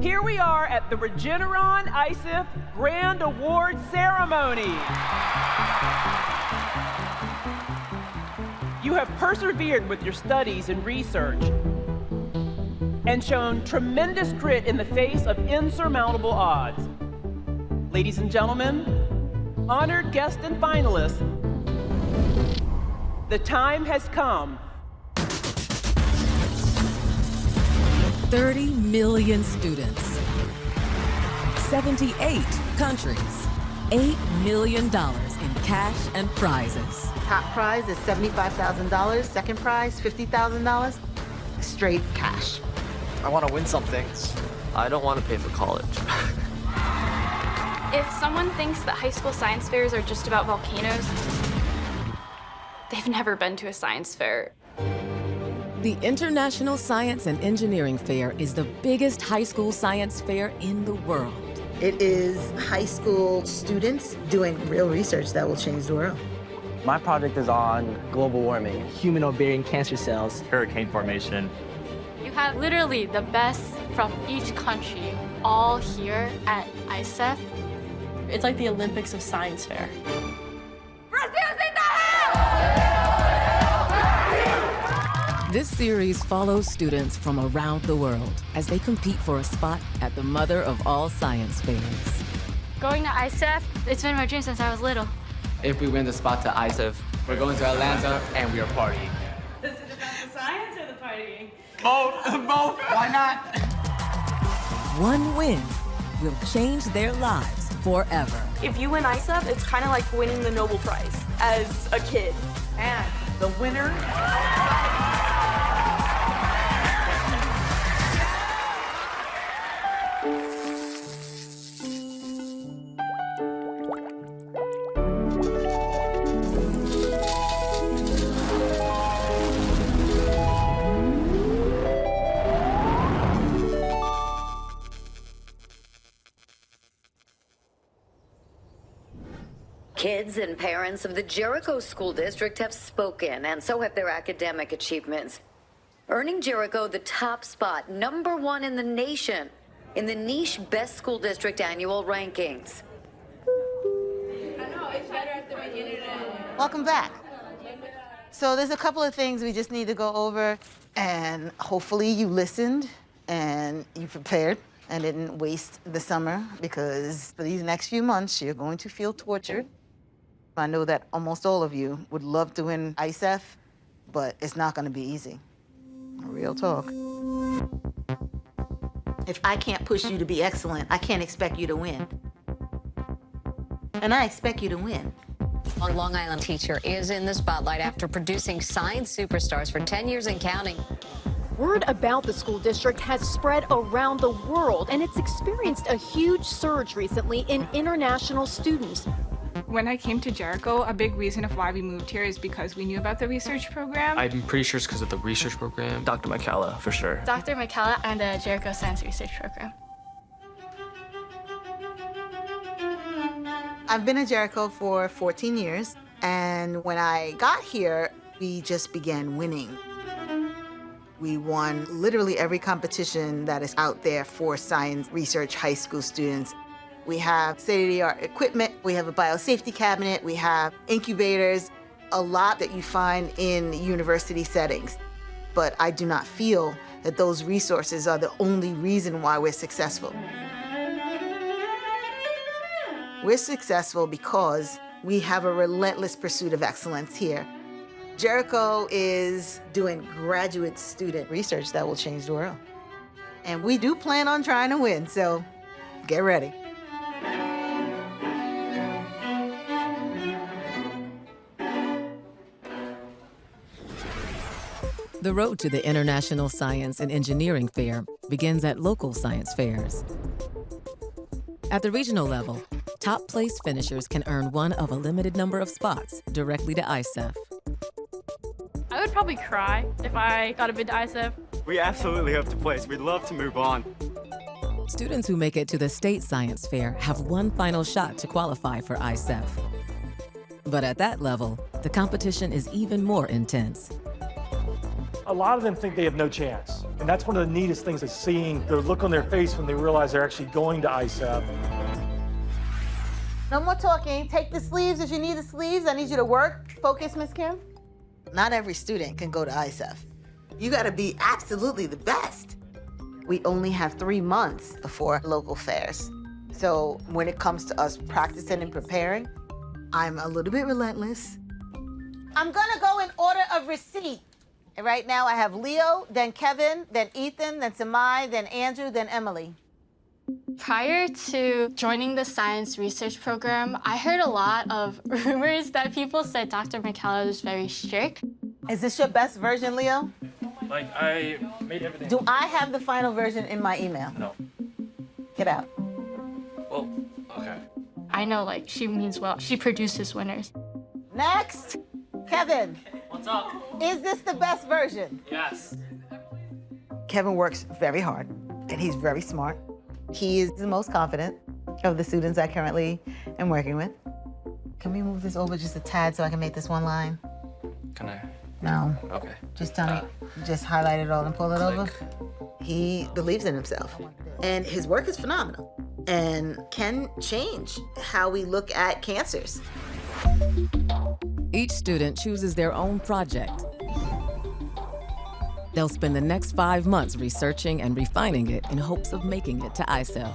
Here we are at the Regeneron ISIF Grand Award Ceremony. You have persevered with your studies and research and shown tremendous grit in the face of insurmountable odds. Ladies and gentlemen, honored guests and finalists, the time has come. 30 million students, 78 countries, $8 million in cash and prizes. Top prize is $75,000. Second prize, $50,000. Straight cash. I want to win something. I don't want to pay for college. If someone thinks that high school science fairs are just about volcanoes, they've never been to a science fair. The International Science and Engineering Fair is the biggest high school science fair in the world. It is high school students doing real research that will change the world. My project is on global warming, human ovarian cancer cells, hurricane formation. You have literally the best from each country all here at ISEF. It's like the Olympics of science fair. This series follows students from around the world as they compete for a spot at the mother of all science fairs. Going to ISEF, it's been my dream since I was little. If we win the spot to ISEF, we're going to Atlanta and we are partying. Is it about the science or the partying? Both. Why not? One win will change their lives forever. If you win ISEF, it's kind of like winning the Nobel Prize as a kid. And the winner Kids and parents of the Jericho School District have spoken, and so have their academic achievements, earning Jericho the top spot, #1 in the nation, in the niche Best School District annual rankings. Welcome back. So there's a couple of things we just need to go over, and hopefully you listened and you prepared and didn't waste the summer, because for these next few months, you're going to feel tortured. I know that almost all of you would love to win ISEF, but it's not going to be easy. Real talk. If I can't push you to be excellent, I can't expect you to win. And I expect you to win. A Long Island teacher is in the spotlight after producing science superstars for 10 years and counting. Word about the school district has spread around the world, and it's experienced a huge surge recently in international students. When I came to Jericho, a big reason of why we moved here is because we knew about the research program. I'm pretty sure it's because of the research program. Dr. McCalla, for sure. Dr. McCalla and the Jericho Science Research Program. I've been in Jericho for 14 years, and when I got here, we just began winning. We won literally every competition that is out there for science research high school students. We have state-of-the-art equipment, we have a biosafety cabinet, we have incubators, a lot that you find in university settings. But I do not feel that those resources are the only reason why we're successful. We're successful because we have a relentless pursuit of excellence here. Jericho is doing graduate student research that will change the world. And we do plan on trying to win, so get ready. The road to the International Science and Engineering Fair begins at local science fairs. At the regional level, top place finishers can earn one of a limited number of spots directly to ISEF. I would probably cry if I got a bid to ISEF. We absolutely hope to place. We'd love to move on. Students who make it to the state science fair have one final shot to qualify for ISEF. But at that level, the competition is even more intense. A lot of them think they have no chance. And that's one of the neatest things is seeing the look on their face when they realize they're actually going to ISEF. No more talking. Take the sleeves if you need the sleeves. I need you to work. Focus, Miss Kim. Not every student can go to ISEF. You gotta be absolutely the best. We only have 3 months before local fairs. So when it comes to us practicing and preparing, I'm a little bit relentless. I'm gonna go in order of receipt. And right now I have Leo, then Kevin, then Ethan, then Samai, then Andrew, then Emily. Prior to joining the science research program, I heard a lot of rumors that people said Dr. McCallum was very strict. Is this your best version, Leo? Like, I made everything. Do I have the final version in my email? No. Get out. Well, okay. I know, like, she means well. She produces winners. Next, Kevin. What's up? Is this the best version? Yes. Kevin works very hard, and he's very smart. He is the most confident of the students I currently am working with. Can we move this over just a tad so I can make this one line? Can I? No. Okay. Just tell me, just highlight it all and pull it over. He believes in himself, and his work is phenomenal and can change how we look at cancers. Each student chooses their own project. They'll spend the next 5 months researching and refining it in hopes of making it to ISEF.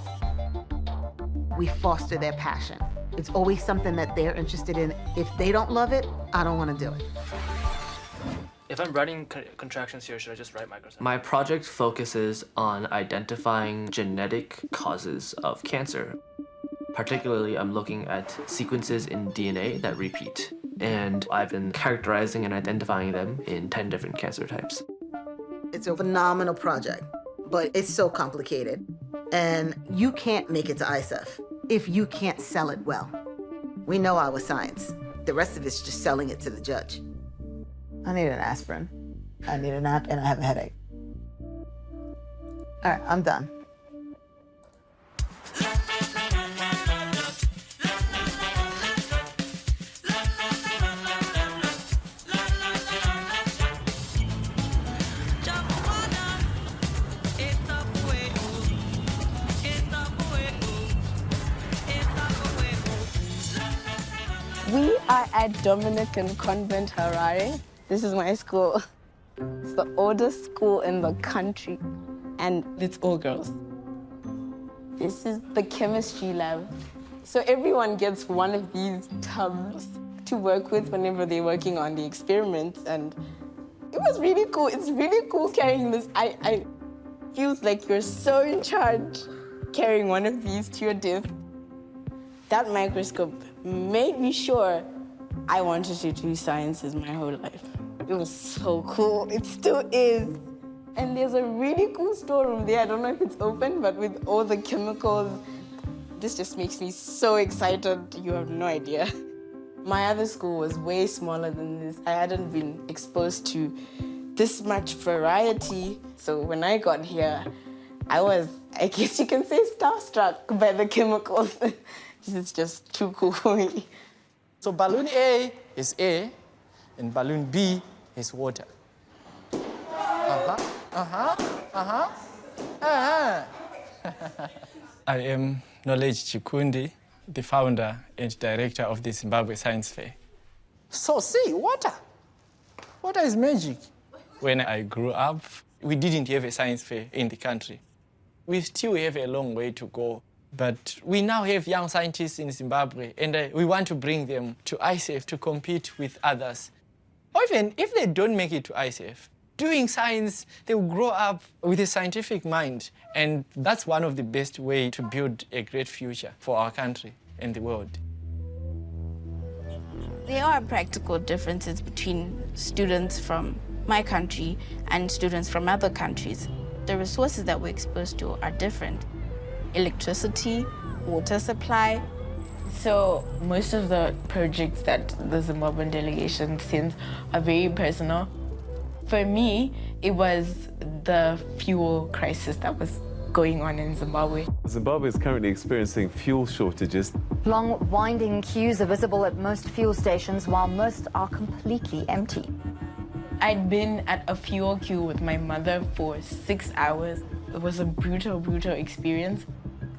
We foster their passion. It's always something that they're interested in. If they don't love it, I don't want to do it. If I'm writing contractions here, should I just write microcycles? My project focuses on identifying genetic causes of cancer. Particularly, I'm looking at sequences in DNA that repeat. And I've been characterizing and identifying them in 10 different cancer types. It's a phenomenal project, but it's so complicated. And you can't make it to ISEF if you can't sell it well. We know our science. The rest of it's just selling it to the judge. I need an aspirin. I need a nap, and I have a headache. All right, I'm done. We are at Dominican Convent Harare. This is my school. It's the oldest school in the country, and it's all girls. This is the chemistry lab. So everyone gets one of these tubs to work with whenever they're working on the experiments, and it was really cool. It's really cool carrying this. I feels like you're so in charge carrying one of these to your desk. That microscope made me sure I wanted to do sciences my whole life. It was so cool. It still is. And there's a really cool storeroom there. I don't know if it's open, but with all the chemicals, this just makes me so excited. You have no idea. My other school was way smaller than this. I hadn't been exposed to this much variety. So when I got here, I was, I guess you can say, starstruck by the chemicals. This is just too cool for me. So balloon A is air, and balloon B is water. I am Knowledge Chikundi, the founder and director of the Zimbabwe Science Fair. So see, water. Water is magic. When I grew up, we didn't have a science fair in the country. We still have a long way to go. But we now have young scientists in Zimbabwe, and we want to bring them to ISEF to compete with others. Or even if they don't make it to ISEF, doing science, they will grow up with a scientific mind. And that's one of the best ways to build a great future for our country and the world. There are practical differences between students from my country and students from other countries. The resources that we're exposed to are different. Electricity, water supply. So most of the projects that the Zimbabwean delegation sends are very personal. For me, it was the fuel crisis that was going on in Zimbabwe. Zimbabwe is currently experiencing fuel shortages. Long, winding queues are visible at most fuel stations, while most are completely empty. I'd been at a fuel queue with my mother for 6 hours. It was a brutal, brutal experience.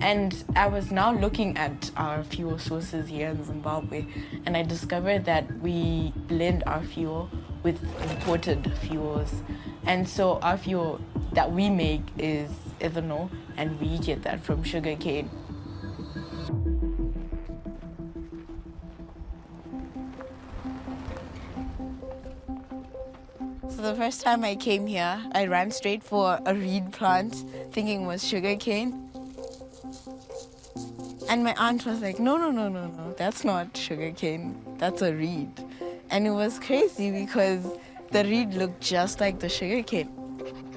And I was now looking at our fuel sources here in Zimbabwe, and I discovered that we blend our fuel with imported fuels. And so our fuel that we make is ethanol, and we get that from sugarcane. So the first time I came here, I ran straight for a reed plant, thinking it was sugarcane. And my aunt was like, no, that's not sugarcane, that's a reed. And it was crazy because the reed looked just like the sugarcane.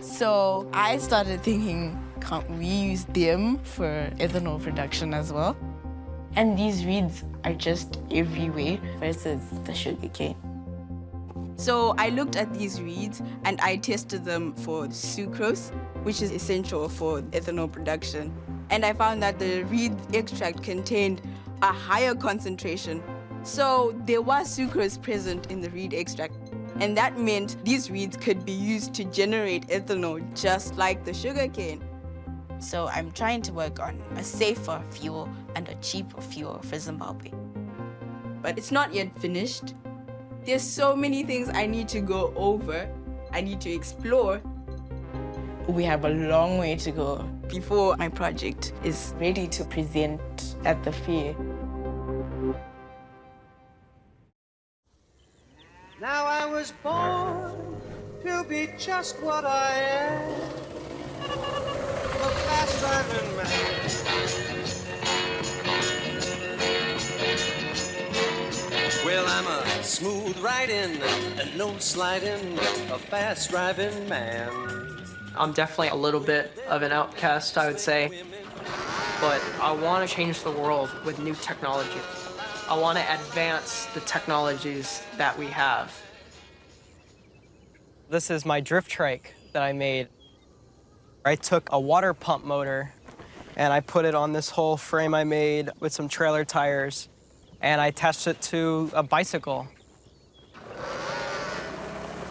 So I started thinking, can't we use them for ethanol production as well? And these reeds are just everywhere versus the sugarcane. So I looked at these reeds and I tested them for sucrose, which is essential for ethanol production. And I found that the reed extract contained a higher concentration. So there was sucrose present in the reed extract. And that meant these reeds could be used to generate ethanol just like the sugarcane. So I'm trying to work on a safer fuel and a cheaper fuel for Zimbabwe. But it's not yet finished. There's so many things I need to go over, I need to explore. We have a long way to go before my project is ready to present at the fair. Now I was born to be just what I am, a fast driving man. Well, I'm a smooth riding, a no sliding, a fast driving man. I'm definitely a little bit of an outcast, I would say, but I want to change the world with new technology. I want to advance the technologies that we have. This is my drift trike that I made. I took a water pump motor and I put it on this whole frame I made with some trailer tires, and I attached it to a bicycle.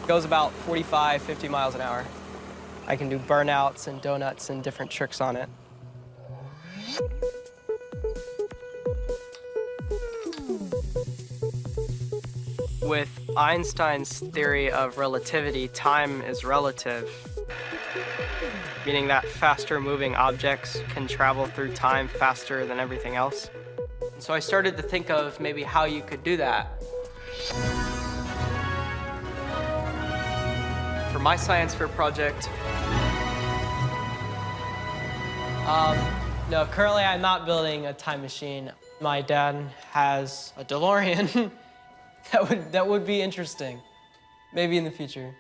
It goes about 45, 50 miles an hour. I can do burnouts and donuts and different tricks on it. With Einstein's theory of relativity, time is relative, meaning that faster moving objects can travel through time faster than everything else. And so I started to think of maybe how you could do that. For my science fair project, no, currently I'm not building a time machine. My dad has a DeLorean. That would be interesting. Maybe in the future.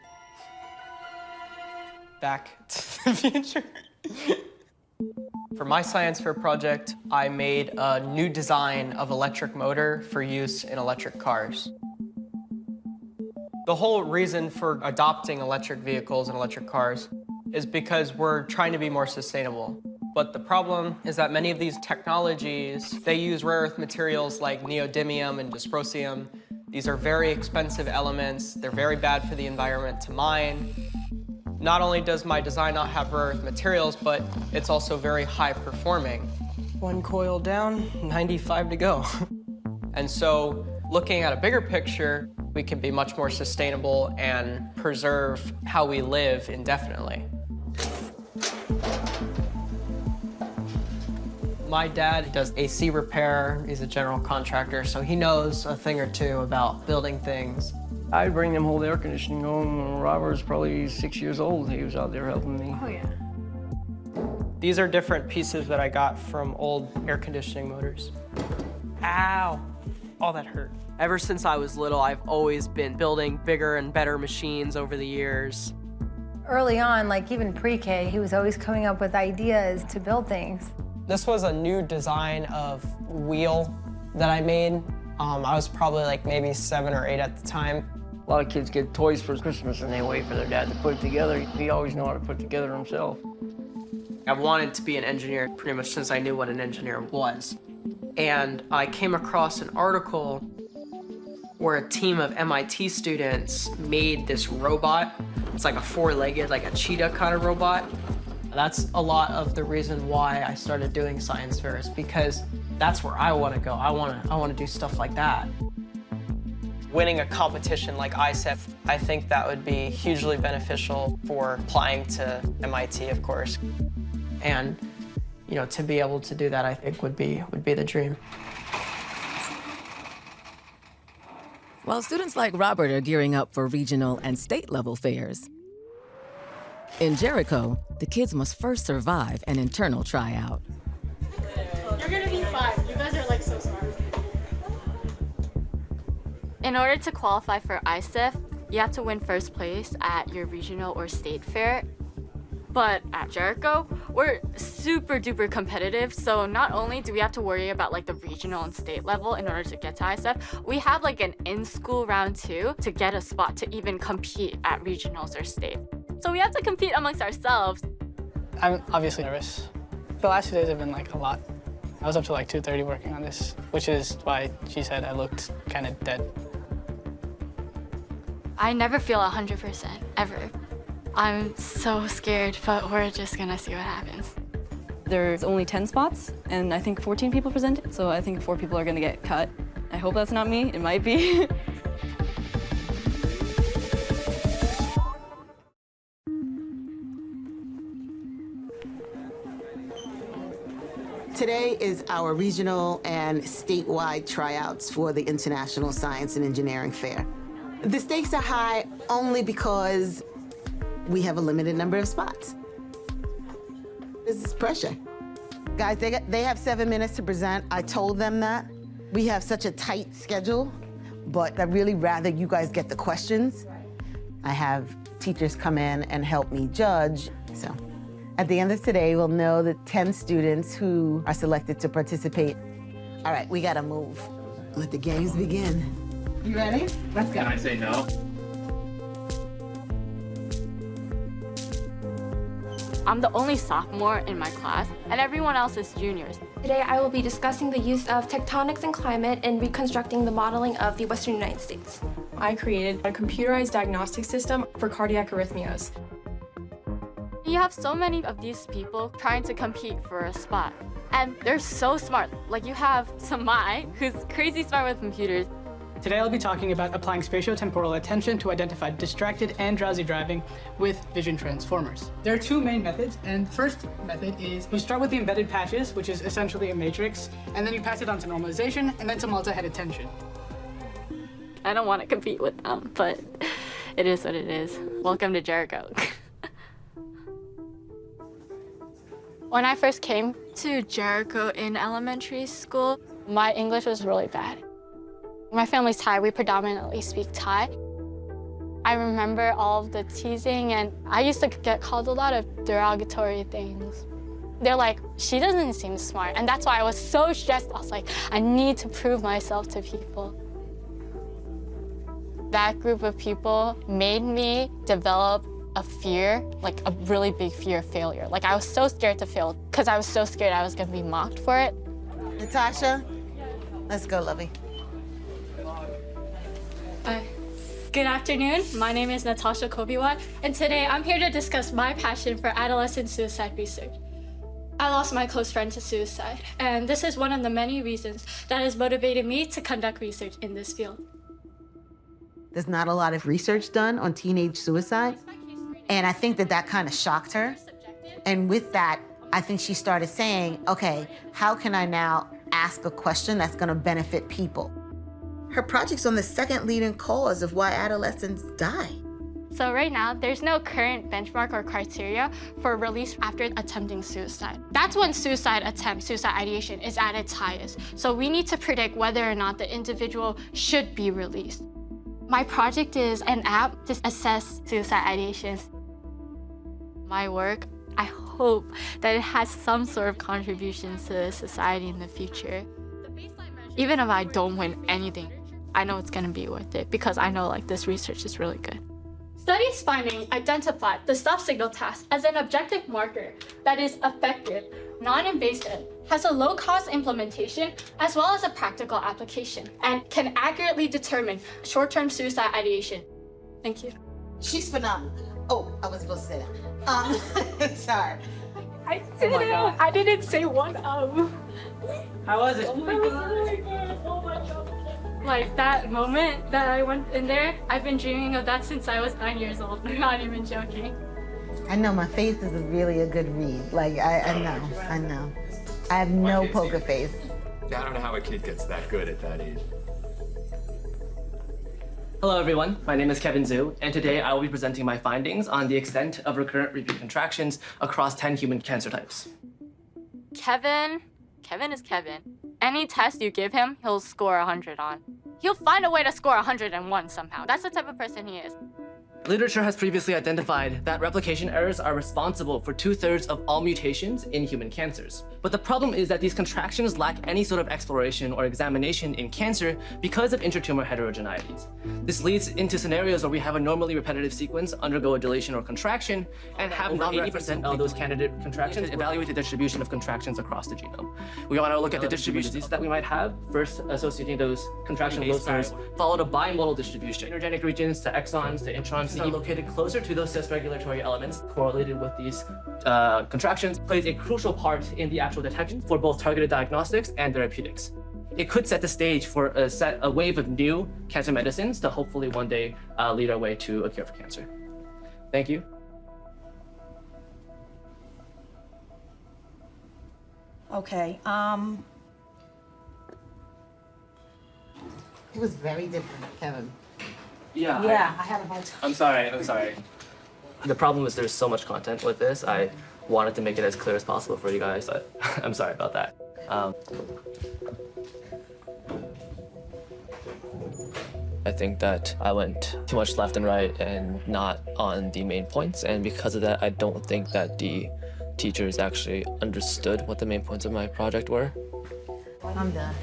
Back to the future. For my science fair project, I made a new design of electric motor for use in electric cars. The whole reason for adopting electric vehicles and electric cars is because we're trying to be more sustainable. But the problem is that many of these technologies, they use rare earth materials like neodymium and dysprosium. These are very expensive elements. They're very bad for the environment to mine. Not only does my design not have rare earth materials, but it's also very high performing. One coil down, 95 to go. And so looking at a bigger picture, we can be much more sustainable and preserve how we live indefinitely. My dad does AC repair. He's a general contractor, so he knows a thing or two about building things. I'd bring them whole air conditioning home when Robert was probably 6 years old. He was out there helping me. Oh, yeah. These are different pieces that I got from old air conditioning motors. Ow! Oh, that hurt. Ever since I was little, I've always been building bigger and better machines over the years. Early on, like even pre-K, he was always coming up with ideas to build things. This was a new design of wheel that I made. I was probably like maybe 7 or 8 at the time. A lot of kids get toys for Christmas and they wait for their dad to put it together. He always knew how to put it together himself. I've wanted to be an engineer pretty much since I knew what an engineer was. And I came across an article where a team of MIT students made this robot. It's like a four-legged, like a cheetah kind of robot. That's a lot of the reason why I started doing science fairs, because that's where I want to go. I want to do stuff like that. Winning a competition like ISEF, I think that would be hugely beneficial for applying to MIT, of course. And, you know, to be able to do that, I think would be the dream. While students like Robert are gearing up for regional and state level fairs, in Jericho, the kids must first survive an internal tryout. You're gonna be fine. You guys are like so smart. In order to qualify for ISEF, you have to win first place at your regional or state fair. But at Jericho, we're super duper competitive. So not only do we have to worry about like the regional and state level in order to get to ISEF, we have like an in-school round too to get a spot to even compete at regionals or state. So we have to compete amongst ourselves. I'm obviously nervous. The last 2 days have been like a lot. I was up to like 2:30 working on this, which is why she said I looked kind of dead. I never feel 100%, ever. I'm so scared, but we're just gonna see what happens. There's only 10 spots, and I think 14 people presented, so I think 4 people are gonna get cut. I hope that's not me, it might be. Today is our regional and statewide tryouts for the International Science and Engineering Fair. The stakes are high only because we have a limited number of spots. This is pressure. Guys, they have 7 minutes to present. I told them that. We have such a tight schedule, but I'd really rather you guys get the questions. I have teachers come in and help me judge, so. At the end of today, we'll know the 10 students who are selected to participate. All right, we gotta move. Let the games begin. You ready? Let's go. Can I say no? I'm the only sophomore in my class, and everyone else is juniors. Today, I will be discussing the use of tectonics and climate in reconstructing the modeling of the Western United States. I created a computerized diagnostic system for cardiac arrhythmias. You have so many of these people trying to compete for a spot, and they're so smart. Like you have Samai, who's crazy smart with computers. Today I'll be talking about applying spatiotemporal attention to identify distracted and drowsy driving with vision transformers. There are 2 main methods, and the first method is you start with the embedded patches, which is essentially a matrix, and then you pass it on to normalization and then to multi-head attention. I don't want to compete with them, but it is what it is. Welcome to Jericho. When I first came to Jericho in elementary school, my English was really bad. My family's Thai, we predominantly speak Thai. I remember all of the teasing, and I used to get called a lot of derogatory things. They're like, she doesn't seem smart, and that's why I was so stressed. I was like, I need to prove myself to people. That group of people made me develop a fear, like a really big fear of failure. Like I was so scared to fail because I was so scared I was gonna be mocked for it. Natasha, let's go, lovey. Good afternoon, my name is Natasha Kobiwat, and today I'm here to discuss my passion for adolescent suicide research. I lost my close friend to suicide, and this is one of the many reasons that has motivated me to conduct research in this field. There's not a lot of research done on teenage suicide, and I think that kind of shocked her. And with that, I think she started saying, okay, how can I now ask a question that's gonna benefit people? Her project's on the second leading cause of why adolescents die. So right now, there's no current benchmark or criteria for release after attempting suicide. That's when suicide attempt, suicide ideation is at its highest. So we need to predict whether or not the individual should be released. My project is an app to assess suicide ideations. My work, I hope that it has some sort of contributions to society in the future. Even if I don't win anything, I know it's gonna be worth it because I know like this research is really good. Studies finding identified the stop signal task as an objective marker that is effective, non-invasive, has a low-cost implementation as well as a practical application, and can accurately determine short-term suicide ideation. Thank you. She's phenomenal. Oh, I was supposed to say that. Sorry. I didn't. I didn't say one of. How was it? Oh my god. Oh my god. Like that moment that I went in there, I've been dreaming of that since I was 9 years old. I'm not even joking. I know my face is really a good read. Like, I know. I have no poker face. I don't know how a kid gets that good at that age. Hello everyone, my name is Kevin Zhu, and today I will be presenting my findings on the extent of recurrent repeat contractions across 10 human cancer types. Kevin is Kevin. Any test you give him, he'll score 100 on. He'll find a way to score 101 somehow. That's the type of person he is. Literature has previously identified that replication errors are responsible for 2/3 of all mutations in human cancers. But the problem is that these contractions lack any sort of exploration or examination in cancer because of intratumor heterogeneities. This leads into scenarios where we have a normally repetitive sequence undergo a deletion or contraction and have over 80% of those candidate contractions evaluate the distribution of contractions across the genome. We want to look at the distributions that we might have, first associating those contraction locus, followed a bimodal distribution. Energetic regions to exons to introns that are located closer to those cis-regulatory elements correlated with these contractions plays a crucial part in the actual detection for both targeted diagnostics and therapeutics. It could set the stage for a wave of new cancer medicines to hopefully one day lead our way to a cure for cancer. Thank you. Okay, It was very different, Kevin. Yeah. I had a hard time. I'm sorry. The problem is there's so much content with this. I wanted to make it as clear as possible for you guys, but I'm sorry about that. I think that I went too much left and right and not on the main points, and because of that, I don't think that the teachers actually understood what the main points of my project were. I'm done.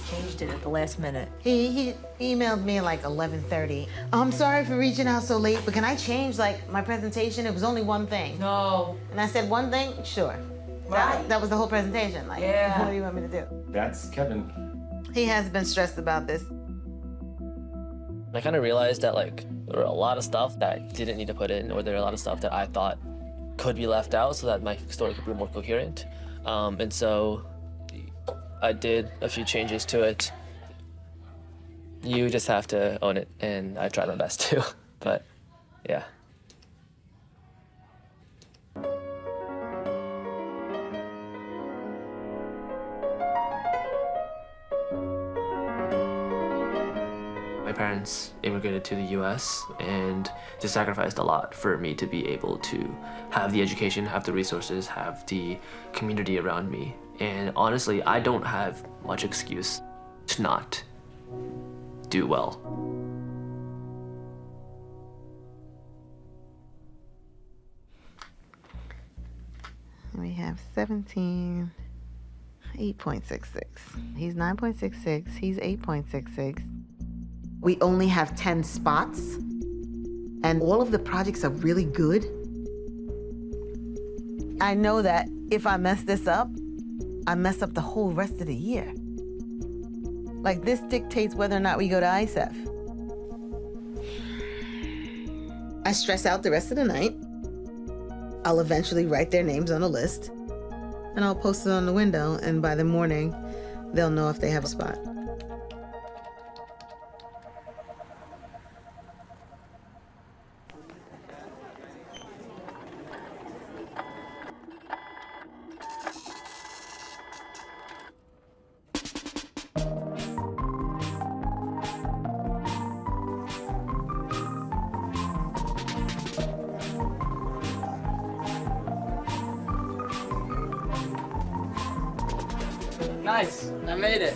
Changed it at the last minute. He emailed me at like 11:30. I'm sorry for reaching out so late, but can I change like my presentation? It was only one thing. No. And I said one thing? Sure. Right. That was the whole presentation. Like, Yeah. What do you want me to do? That's Kevin. He has been stressed about this. I kind of realized that like there were a lot of stuff that I didn't need to put in, or there were a lot of stuff that I thought could be left out so that my story could be more coherent. And so I did a few changes to it. You just have to own it, and I tried my best too, but yeah. My parents immigrated to the US, and they sacrificed a lot for me to be able to have the education, have the resources, have the community around me. And honestly, I don't have much excuse to not do well. We have 17, 8.66. He's 9.66, he's 8.66. We only have 10 spots, and all of the projects are really good. I know that if I mess this up, I mess up the whole rest of the year. Like, this dictates whether or not we go to ISEF. I stress out the rest of the night. I'll eventually write their names on a list, and I'll post it on the window, and by the morning, they'll know if they have a spot. Nice, I made it.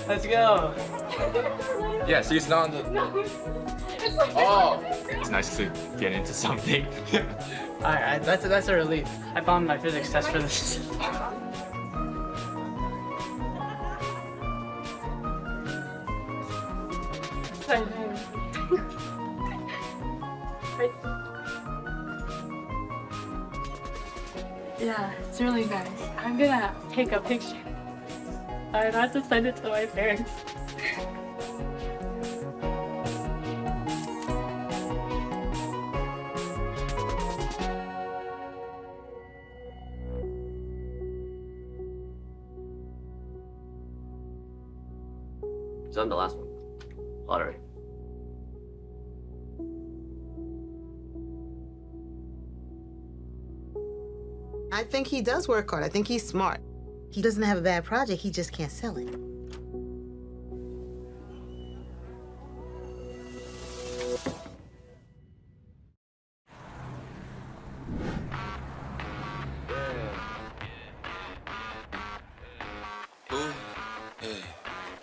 Let's go. Yeah, so it's not on the... Oh, it's nice to get into something. Alright, that's a relief. I bombed my physics test for this. Yeah, it's really nice. I'm gonna take a picture. I have to send it to my parents. So I'm the last one. Lottery. I think he does work hard. I think he's smart. He doesn't have a bad project, he just can't sell it.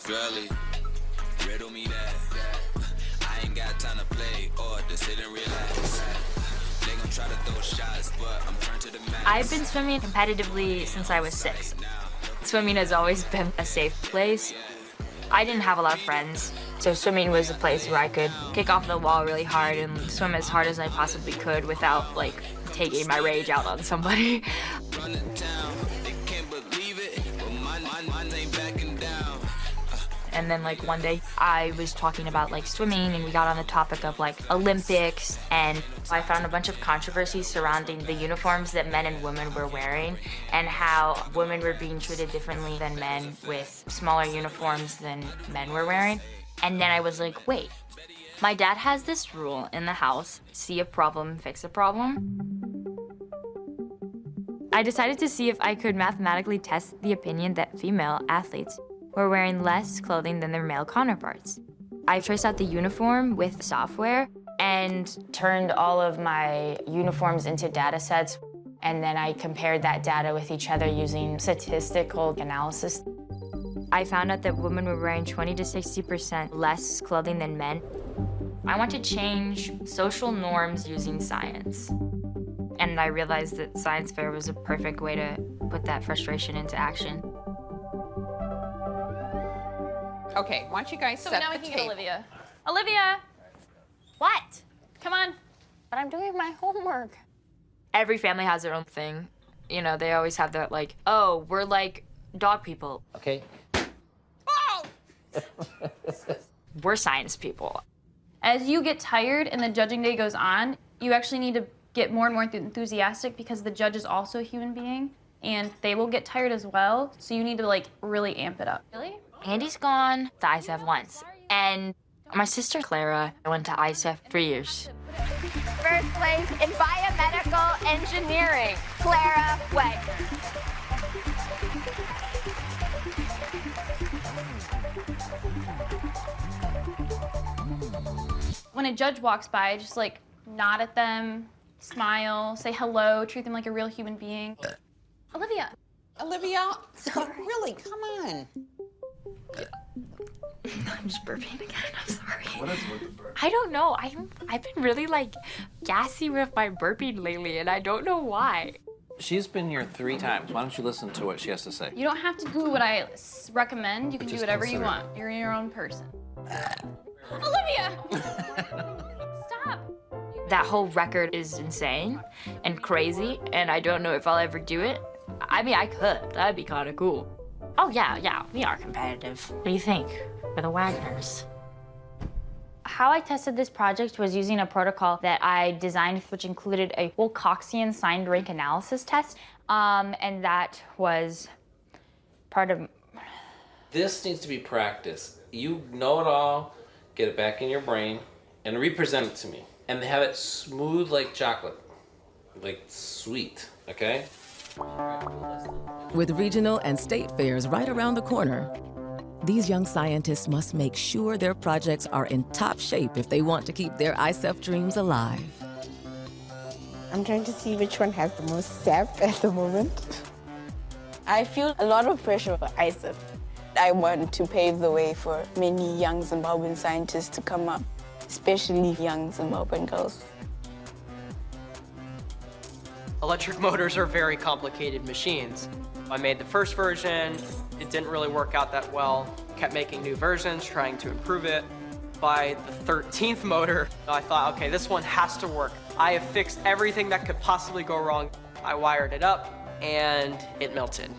Girlie, riddle me that. I ain't got time to play or to sit and relax. They gon' try to throw shots, but I'm turned to the max. I've been swimming competitively since I was 6. Swimming has always been a safe place. I didn't have a lot of friends, so swimming was a place where I could kick off the wall really hard and swim as hard as I possibly could without, like, taking my rage out on somebody. And then like one day I was talking about like swimming and we got on the topic of like Olympics, and I found a bunch of controversies surrounding the uniforms that men and women were wearing and how women were being treated differently than men with smaller uniforms than men were wearing. And then I was like, wait, my dad has this rule in the house, see a problem, fix a problem. I decided to see if I could mathematically test the opinion that female athletes were wearing less clothing than their male counterparts. I traced out the uniform with software and turned all of my uniforms into data sets, and then I compared that data with each other using statistical analysis. I found out that women were wearing 20 to 60% less clothing than men. I want to change social norms using science. And I realized that science fair was a perfect way to put that frustration into action. Okay, why don't you guys set now the we can table. get Olivia. Olivia! What? Come on. But I'm doing my homework. Every family has their own thing. You know, they always have that like, oh, we're like dog people. Okay. Oh! We're science people. As you get tired and the judging day goes on, you actually need to get more and more enthusiastic because the judge is also a human being and they will get tired as well. So you need to like really amp it up. Really? Andy's gone to ISEF once. And my sister Clara went to ISEF for years. First place in biomedical engineering, Clara Wagner. When a judge walks by, just like nod at them, smile, say hello, treat them like a real human being. Olivia. Olivia, really, come on. I'm just burping again, I'm sorry. What is with the burp? I don't know, I've been really like gassy with my burping lately and I don't know why. She's been here 3 times. Why don't you listen to what she has to say? You don't have to do what I recommend. You can do Just whatever you consider want. You're your own person. Olivia! Stop! That whole record is insane and crazy, and I don't know if I'll ever do it. I mean, I could. That'd be kind of cool. Oh, yeah, we are competitive. What do you think? We're the Wagners. How I tested this project was using a protocol that I designed, which included a Wilcoxian signed rank analysis test, and that was part of... This needs to be practiced. You know it all, get it back in your brain, and represent it to me. And have it smooth like chocolate, like sweet, okay? With regional and state fairs right around the corner, these young scientists must make sure their projects are in top shape if they want to keep their ISEF dreams alive. I'm trying to see which one has the most sap at the moment. I feel a lot of pressure for ISEF. I want to pave the way for many young Zimbabwean scientists to come up, especially young Zimbabwean girls. Electric motors are very complicated machines. I made the first version, it didn't really work out that well. Kept making new versions, trying to improve it. By the 13th motor, I thought, okay, this one has to work. I have fixed everything that could possibly go wrong. I wired it up, and it melted.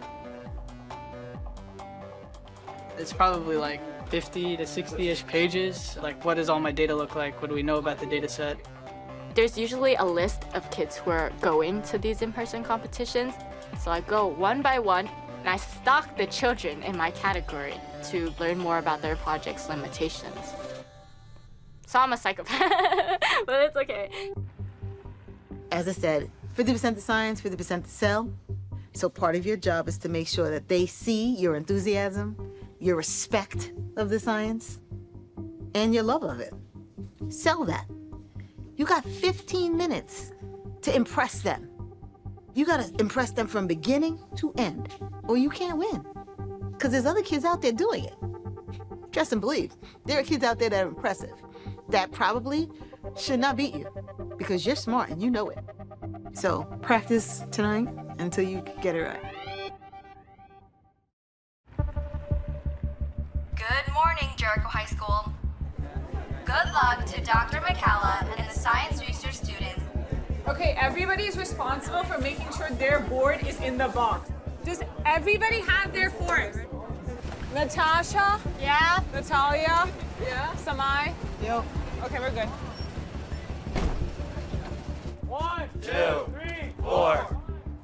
It's probably like 50 to 60-ish pages. Like, what does all my data look like? What do we know about the data set? There's usually a list of kids who are going to these in-person competitions. So I go one by one, and I stalk the children in my category to learn more about their project's limitations. So I'm a psychopath, but it's okay. As I said, 50% to science, 50% to sell. So part of your job is to make sure that they see your enthusiasm, your respect of the science, and your love of it. Sell that. You got 15 minutes to impress them. You gotta impress them from beginning to end, or you can't win. Because there's other kids out there doing it. Trust and believe, there are kids out there that are impressive, that probably should not beat you, because you're smart and you know it. So practice tonight until you get it right. Good morning, Jericho High School. Good luck to Dr. McCalla and the science research students. Okay, everybody's responsible for making sure their board is in the box. Does everybody have their forms? Natasha? Yeah? Natalia? Yeah? Samai? Yep. Okay, we're good. 1, 2, 3, 4.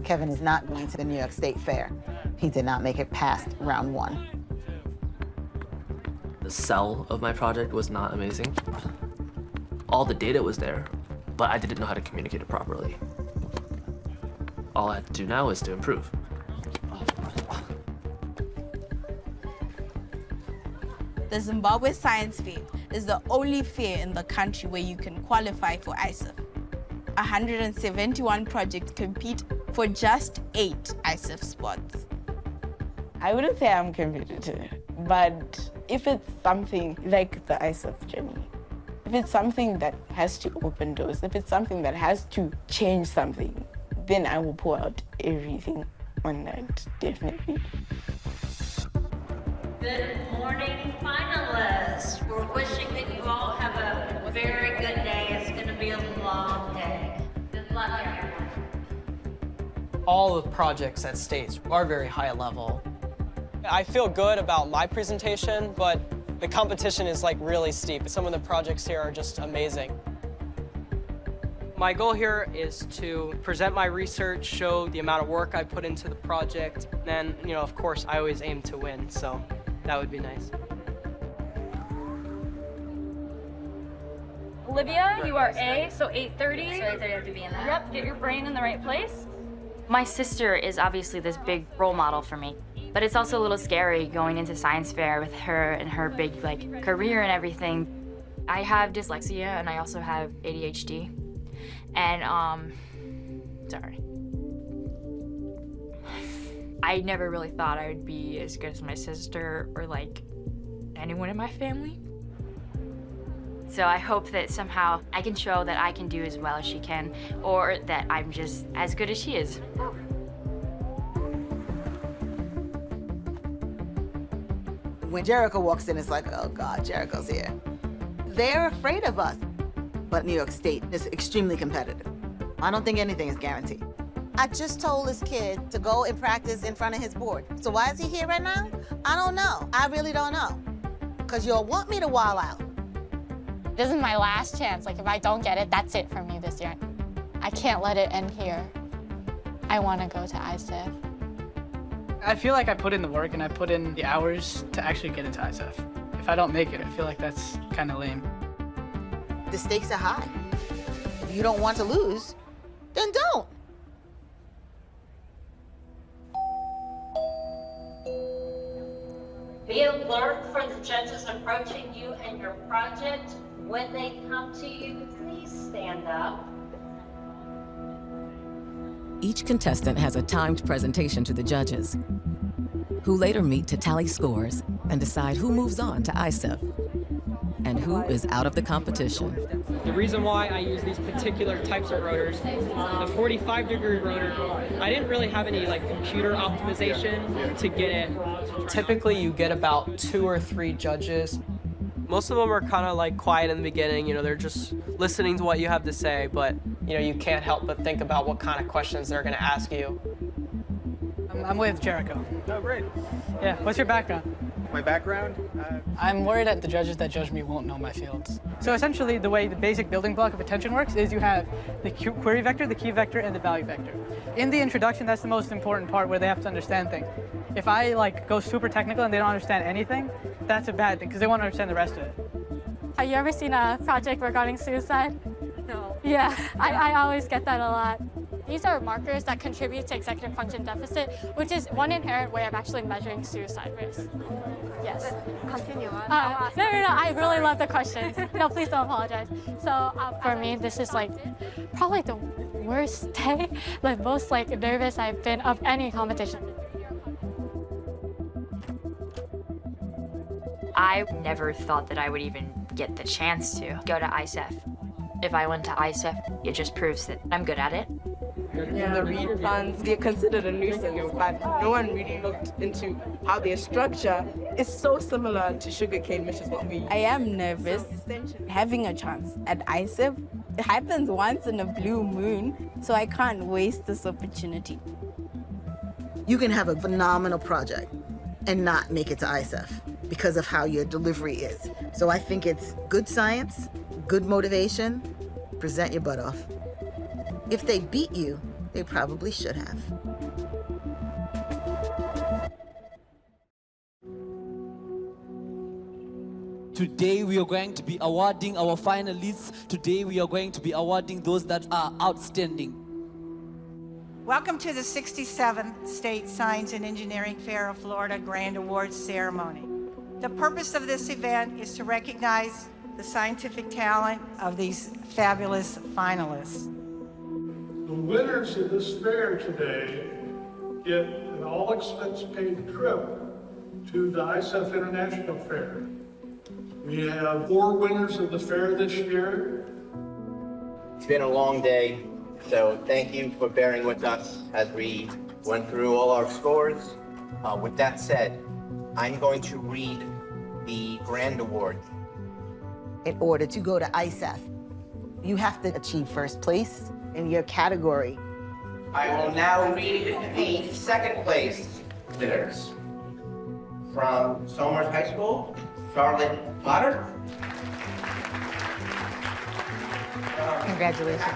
Kevin is not going to the New York State Fair. He did not make it past round 1. The sell of my project was not amazing. All the data was there, but I didn't know how to communicate it properly. All I have to do now is to improve. The Zimbabwe Science Fair is the only fair in the country where you can qualify for ISEF. 171 projects compete for just 8 ISEF spots. I wouldn't say I'm competitive, but if it's something like the ISEF journey, if it's something that has to open doors, if it's something that has to change something, then I will pour out everything on that, definitely. Good morning, finalists. We're wishing that you all have a very good day. It's going to be a long day. Good luck, everyone. All the projects at States are very high level. I feel good about my presentation, but the competition is like really steep. Some of the projects here are just amazing. My goal here is to present my research, show the amount of work I put into the project. Then, of course, I always aim to win, so that would be nice. Olivia, you are A, so 8:30. So 8:30 I have to be in that. Yep, get your brain in the right place. My sister is obviously this big role model for me, but it's also a little scary going into science fair with her and her big career and everything. I have dyslexia and I also have ADHD. And sorry. I never really thought I would be as good as my sister or anyone in my family. So I hope that somehow I can show that I can do as well as she can, or that I'm just as good as she is. When Jericho walks in, it's like, oh God, Jericho's here. They're afraid of us. But New York State is extremely competitive. I don't think anything is guaranteed. I just told this kid to go and practice in front of his board. So why is he here right now? I don't know. I really don't know. Because you'll want me to wild out. This is my last chance. If I don't get it, that's it for me this year. I can't let it end here. I want to go to ISEF. I feel like I put in the work and I put in the hours to actually get into ISEF. If I don't make it, I feel like that's kind of lame. The stakes are high. If you don't want to lose, then don't. Be alert for the judges approaching you and your project. When they come to you, please stand up. Each contestant has a timed presentation to the judges, who later meet to tally scores and decide who moves on to ISEF and who is out of the competition. The reason why I use these particular types of rotors, the 45-degree rotor, I didn't really have any computer optimization to get it. Typically, you get about 2 or 3 judges. Most of them are kind of quiet in the beginning, they're just listening to what you have to say, but you can't help but think about what kind of questions they're going to ask you. I'm with Jericho. Oh, great. Yeah, what's your background? My background? I'm worried that the judges that judge me won't know my fields. So essentially, the way the basic building block of attention works is you have the query vector, the key vector, and the value vector. In the introduction, that's the most important part where they have to understand things. If I go super technical and they don't understand anything, that's a bad thing because they won't understand the rest of it. Have you ever seen a project regarding suicide? No. Yeah, I always get that a lot. These are markers that contribute to executive function deficit, which is one inherent way of actually measuring suicide risk. Yes. Continue on. No, I really love the questions. No, please don't apologize. So for me, this is probably the worst day, most nervous I've been of any competition. I never thought that I would even get the chance to go to ISEF. If I went to ISEF, it just proves that I'm good at it. Yeah, the read plans, they're considered a nuisance, but no one really looked into how their structure is so similar to sugarcane, which is what we use. I am nervous having a chance at ISEF. It happens once in a blue moon, so I can't waste this opportunity. You can have a phenomenal project and not make it to ISEF because of how your delivery is. So I think it's good science, good motivation, present your butt off. If they beat you, they probably should have. Today we are going to be awarding our finalists. Today we are going to be awarding those that are outstanding. Welcome to the 67th State Science and Engineering Fair of Florida Grand Awards Ceremony. The purpose of this event is to recognize the scientific talent of these fabulous finalists. The winners of this fair today get an all-expense-paid trip to the ISEF International Fair. We have 4 winners of the fair this year. It's been a long day, so thank you for bearing with us as we went through all our scores. With that said, I'm going to read the Grand Award. In order to go to ISEF, you have to achieve first place in your category. I will now read the second place winners. From Somers High School, Charlotte Potter. Congratulations.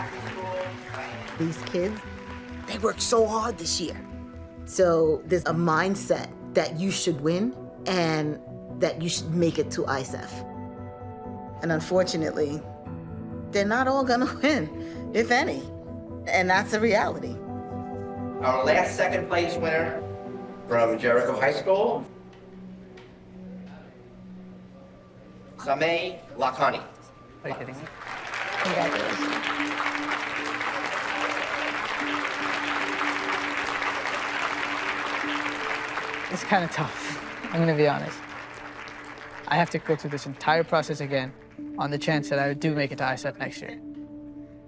These kids, they worked so hard this year. So there's a mindset that you should win and that you should make it to ISEF. And unfortunately, they're not all gonna win, if any. And that's a reality. Our last second place winner from Jericho High School, Samay Lakhani. Are you kidding me? Congratulations. It's kind of tough, I'm gonna be honest. I have to go through this entire process again on the chance that I do make it to ISEF next year.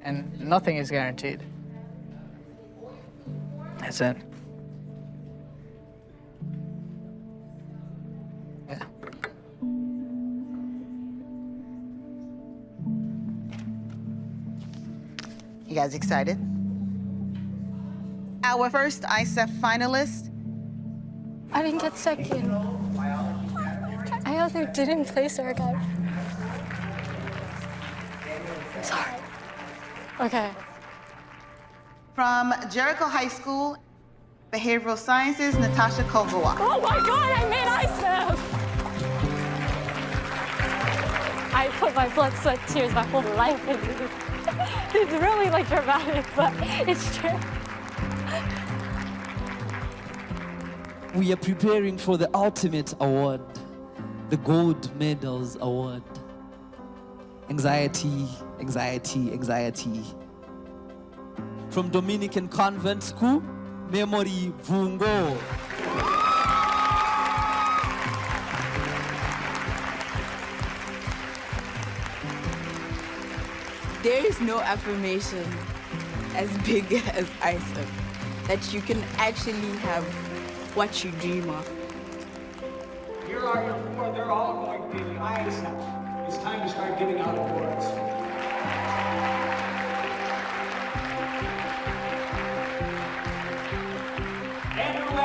And nothing is guaranteed. That's it. Yeah. You guys excited? Our first ISEF finalist. I didn't get second. I either didn't place or I got... Sorry. Okay. From Jericho High School, Behavioral Sciences, Natasha Kovawak. Oh my God, I made ISEF! I put my blood, sweat, tears, my whole life into this. It's really dramatic, but it's true. We are preparing for the ultimate award, the Gold Medals Award. Anxiety, anxiety, anxiety. From Dominican Convent School, Memory Vungo. There is no affirmation as big as ISEF that you can actually have what you dream of. Here are your 4. They're all going to be the ISEF. It's time to start giving out awards. Andrew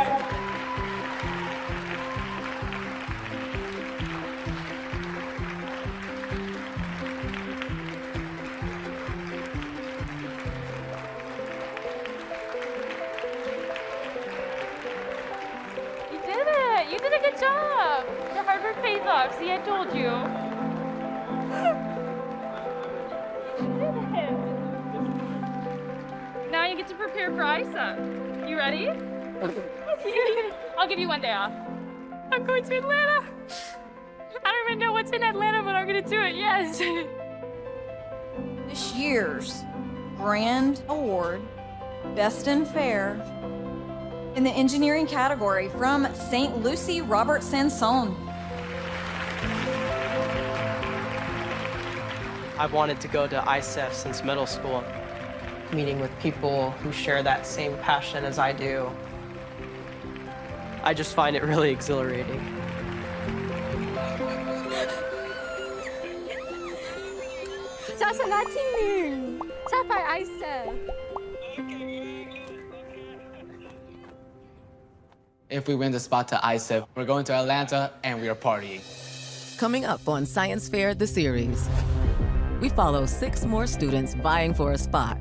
Good job. Your hard work pays off. See, I told you. Now you get to prepare for ISA. You ready? I'll give you one day off. I'm going to Atlanta. I don't even know what's in Atlanta, but I'm gonna do it, yes. This year's Grand Award, Best in Fair, in the engineering category from St. Lucie Robert Sanson. I've wanted to go to ISEF since middle school. Meeting with people who share that same passion as I do. I just find it really exhilarating. If we win the spot to ISEF, we're going to Atlanta and we are partying. Coming up on Science Fair, the series, we follow 6 more students vying for a spot.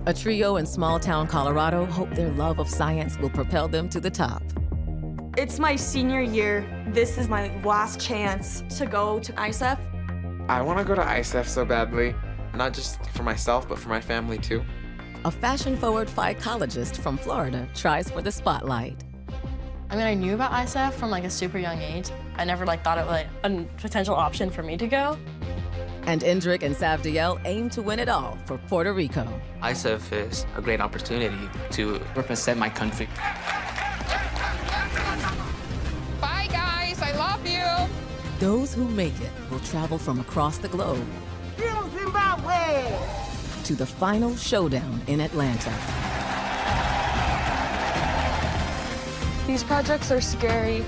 A trio in small-town Colorado hope their love of science will propel them to the top. It's my senior year. This is my last chance to go to ISEF. I want to go to ISEF so badly, not just for myself, but for my family too. A fashion-forward phycologist from Florida tries for the spotlight. I mean, I knew about ISEF from like a super young age. I never thought it was like a potential option for me to go. And Indrik and Savdiel aim to win it all for Puerto Rico. ISEF is a great opportunity to represent my country. Bye, guys. I love you. Those who make it will travel from across the globe Zimbabwe to the final showdown in Atlanta. These projects are scary.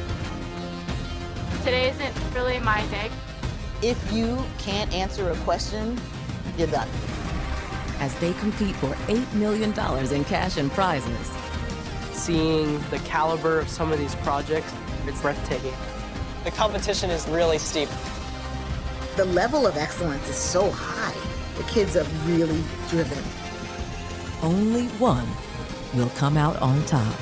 Today isn't really my day. If you can't answer a question, you're done. As they compete for $8 million in cash and prizes. Seeing the caliber of some of these projects, it's breathtaking. The competition is really steep. The level of excellence is so high. The kids are really driven. Only one will come out on top.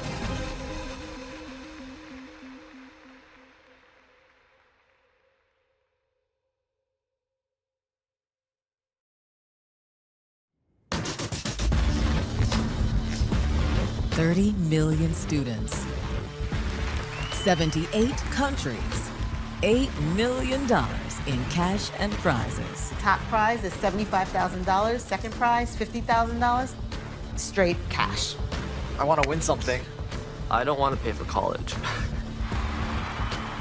$30 million students, 78 countries, $8 million in cash and prizes. Top prize is $75,000. Second prize, $50,000. Straight cash. I want to win something. I don't want to pay for college.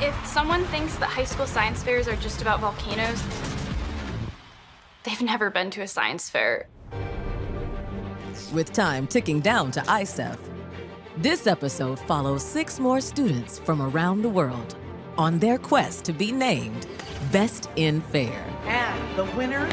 If someone thinks that high school science fairs are just about volcanoes, they've never been to a science fair. With time ticking down to ISEF, this episode follows 6 more students from around the world on their quest to be named Best in Fair. And the winner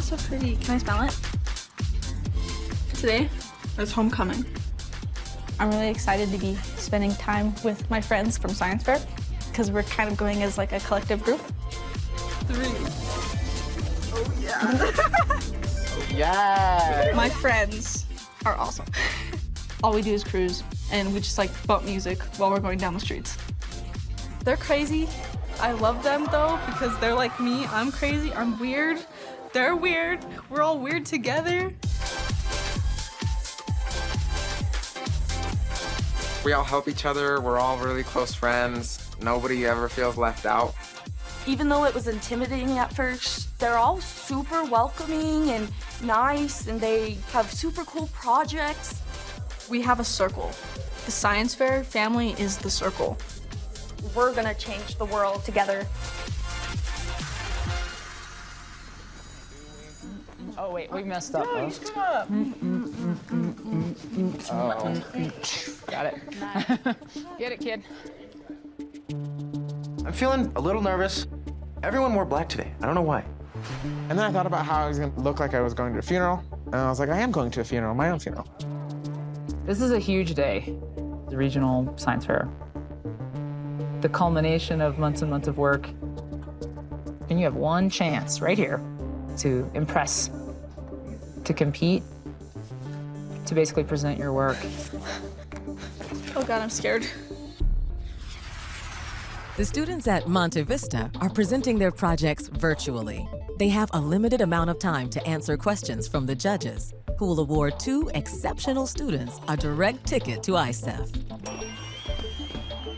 So pretty. Can I smell it? Today is homecoming. I'm really excited to be spending time with my friends from Science Fair because we're kind of going as like a collective group. 3. Oh yeah. Oh, yeah. My friends are awesome. All we do is cruise and we just bump music while we're going down the streets. They're crazy. I love them though because they're like me. I'm crazy. I'm weird. They're weird. We're all weird together. We all help each other. We're all really close friends. Nobody ever feels left out. Even though it was intimidating at first, they're all super welcoming and nice, and they have super cool projects. We have a circle. The Science Fair family is the circle. We're gonna change the world together. Oh wait, we messed up. No, you screwed up. Oh. Got it. Get it, kid. I'm feeling a little nervous. Everyone wore black today. I don't know why. And then I thought about how I was gonna look like I was going to a funeral. And I was like, I am going to a funeral, my own funeral. This is a huge day, the Regional Science Fair. The culmination of months and months of work. And you have one chance right here to impress, to compete, to basically present your work. Oh God, I'm scared. The students at Monte Vista are presenting their projects virtually. They have a limited amount of time to answer questions from the judges, who will award 2 exceptional students a direct ticket to ICEF.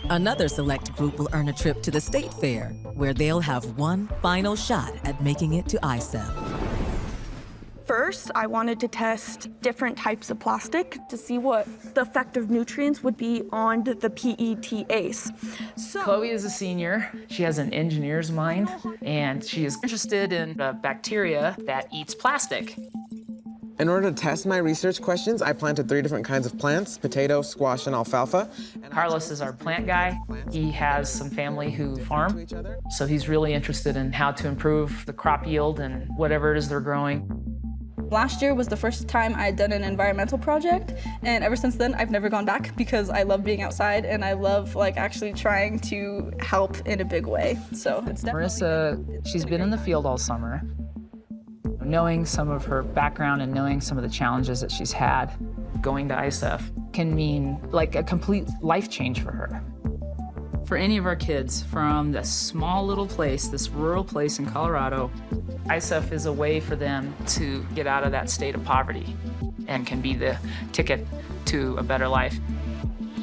Another select group will earn a trip to the State Fair, where they'll have one final shot at making it to ICEF. First, I wanted to test different types of plastic to see what the effect of nutrients would be on the PETAs. So, Chloe is a senior. She has an engineer's mind, and she is interested in a bacteria that eats plastic. In order to test my research questions, I planted 3 different kinds of plants, potato, squash, and alfalfa. Carlos is our plant guy. He has some family who farm, so he's really interested in how to improve the crop yield and whatever it is they're growing. Last year was the first time I had done an environmental project, and ever since then I've never gone back because I love being outside and I love actually trying to help in a big way. So it's definitely Marissa, she's been in the field all summer. Knowing some of her background and knowing some of the challenges that she's had, going to ICEF can mean a complete life change for her. For any of our kids from this small little place, this rural place in Colorado, ICEF is a way for them to get out of that state of poverty and can be the ticket to a better life.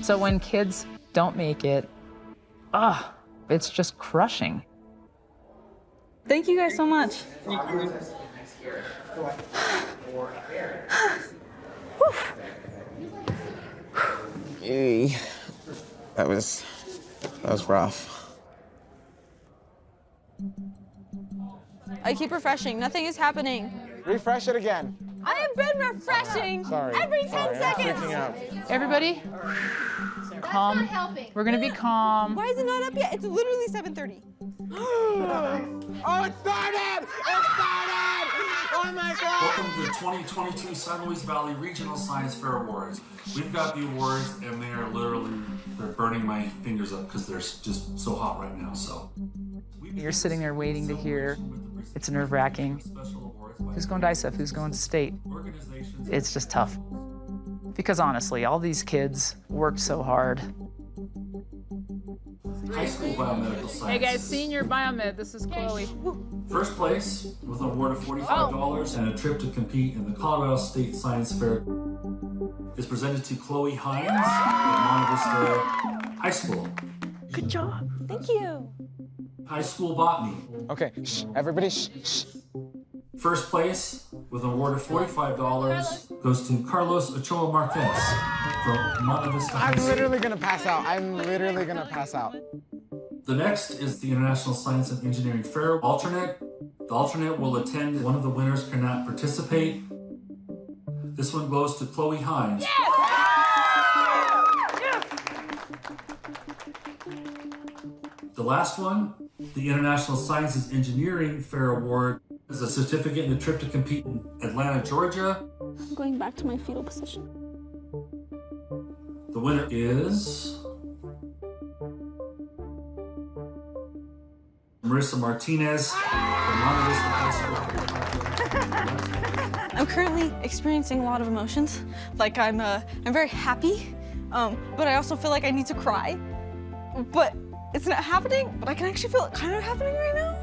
So when kids don't make it, it's just crushing. Thank you guys so much. Yay. That was rough. I keep refreshing. Nothing is happening. Refresh it again. I have been refreshing every 10 seconds. Everybody, calm. We're gonna be calm. Why is it not up yet? It's literally 7:30. Oh, it started! It started! Oh my God! Welcome to the 2022 San Luis Valley Regional Science Fair Awards. We've got the awards, and they're burning my fingers up because they're just so hot right now. So You're sitting there waiting to hear. It's nerve-wracking. Who's going to ICEF? Who's going to state? It's just tough. Because honestly, all these kids work so hard. high school biomedical science. Hey guys, senior biomed, this is Chloe. First place with an award of $45 and a trip to compete in the Colorado State Science Fair is presented to Chloe Hines at Monte Vista High School. Good job. Thank you. High school botany. Okay, shh, everybody shh, shh. First place with an award of $45 goes to Carlos Ochoa Marquez from Monte Vista High I'm School. literally gonna pass out. I'm literally gonna pass out. The next is the International Science and Engineering Fair alternate. The alternate will attend. One of the winners cannot participate. This one goes to Chloe Hines. The last one, the International Sciences Engineering Fair Award, is a certificate and a trip to compete in Atlanta, Georgia. I'm going back to my fetal position. The winner is Marissa Martinez from Monte Vista High School. I'm currently experiencing a lot of emotions. Like I'm very happy, but I also feel like I need to cry. But it's not happening, but I can actually feel it kind of happening right now.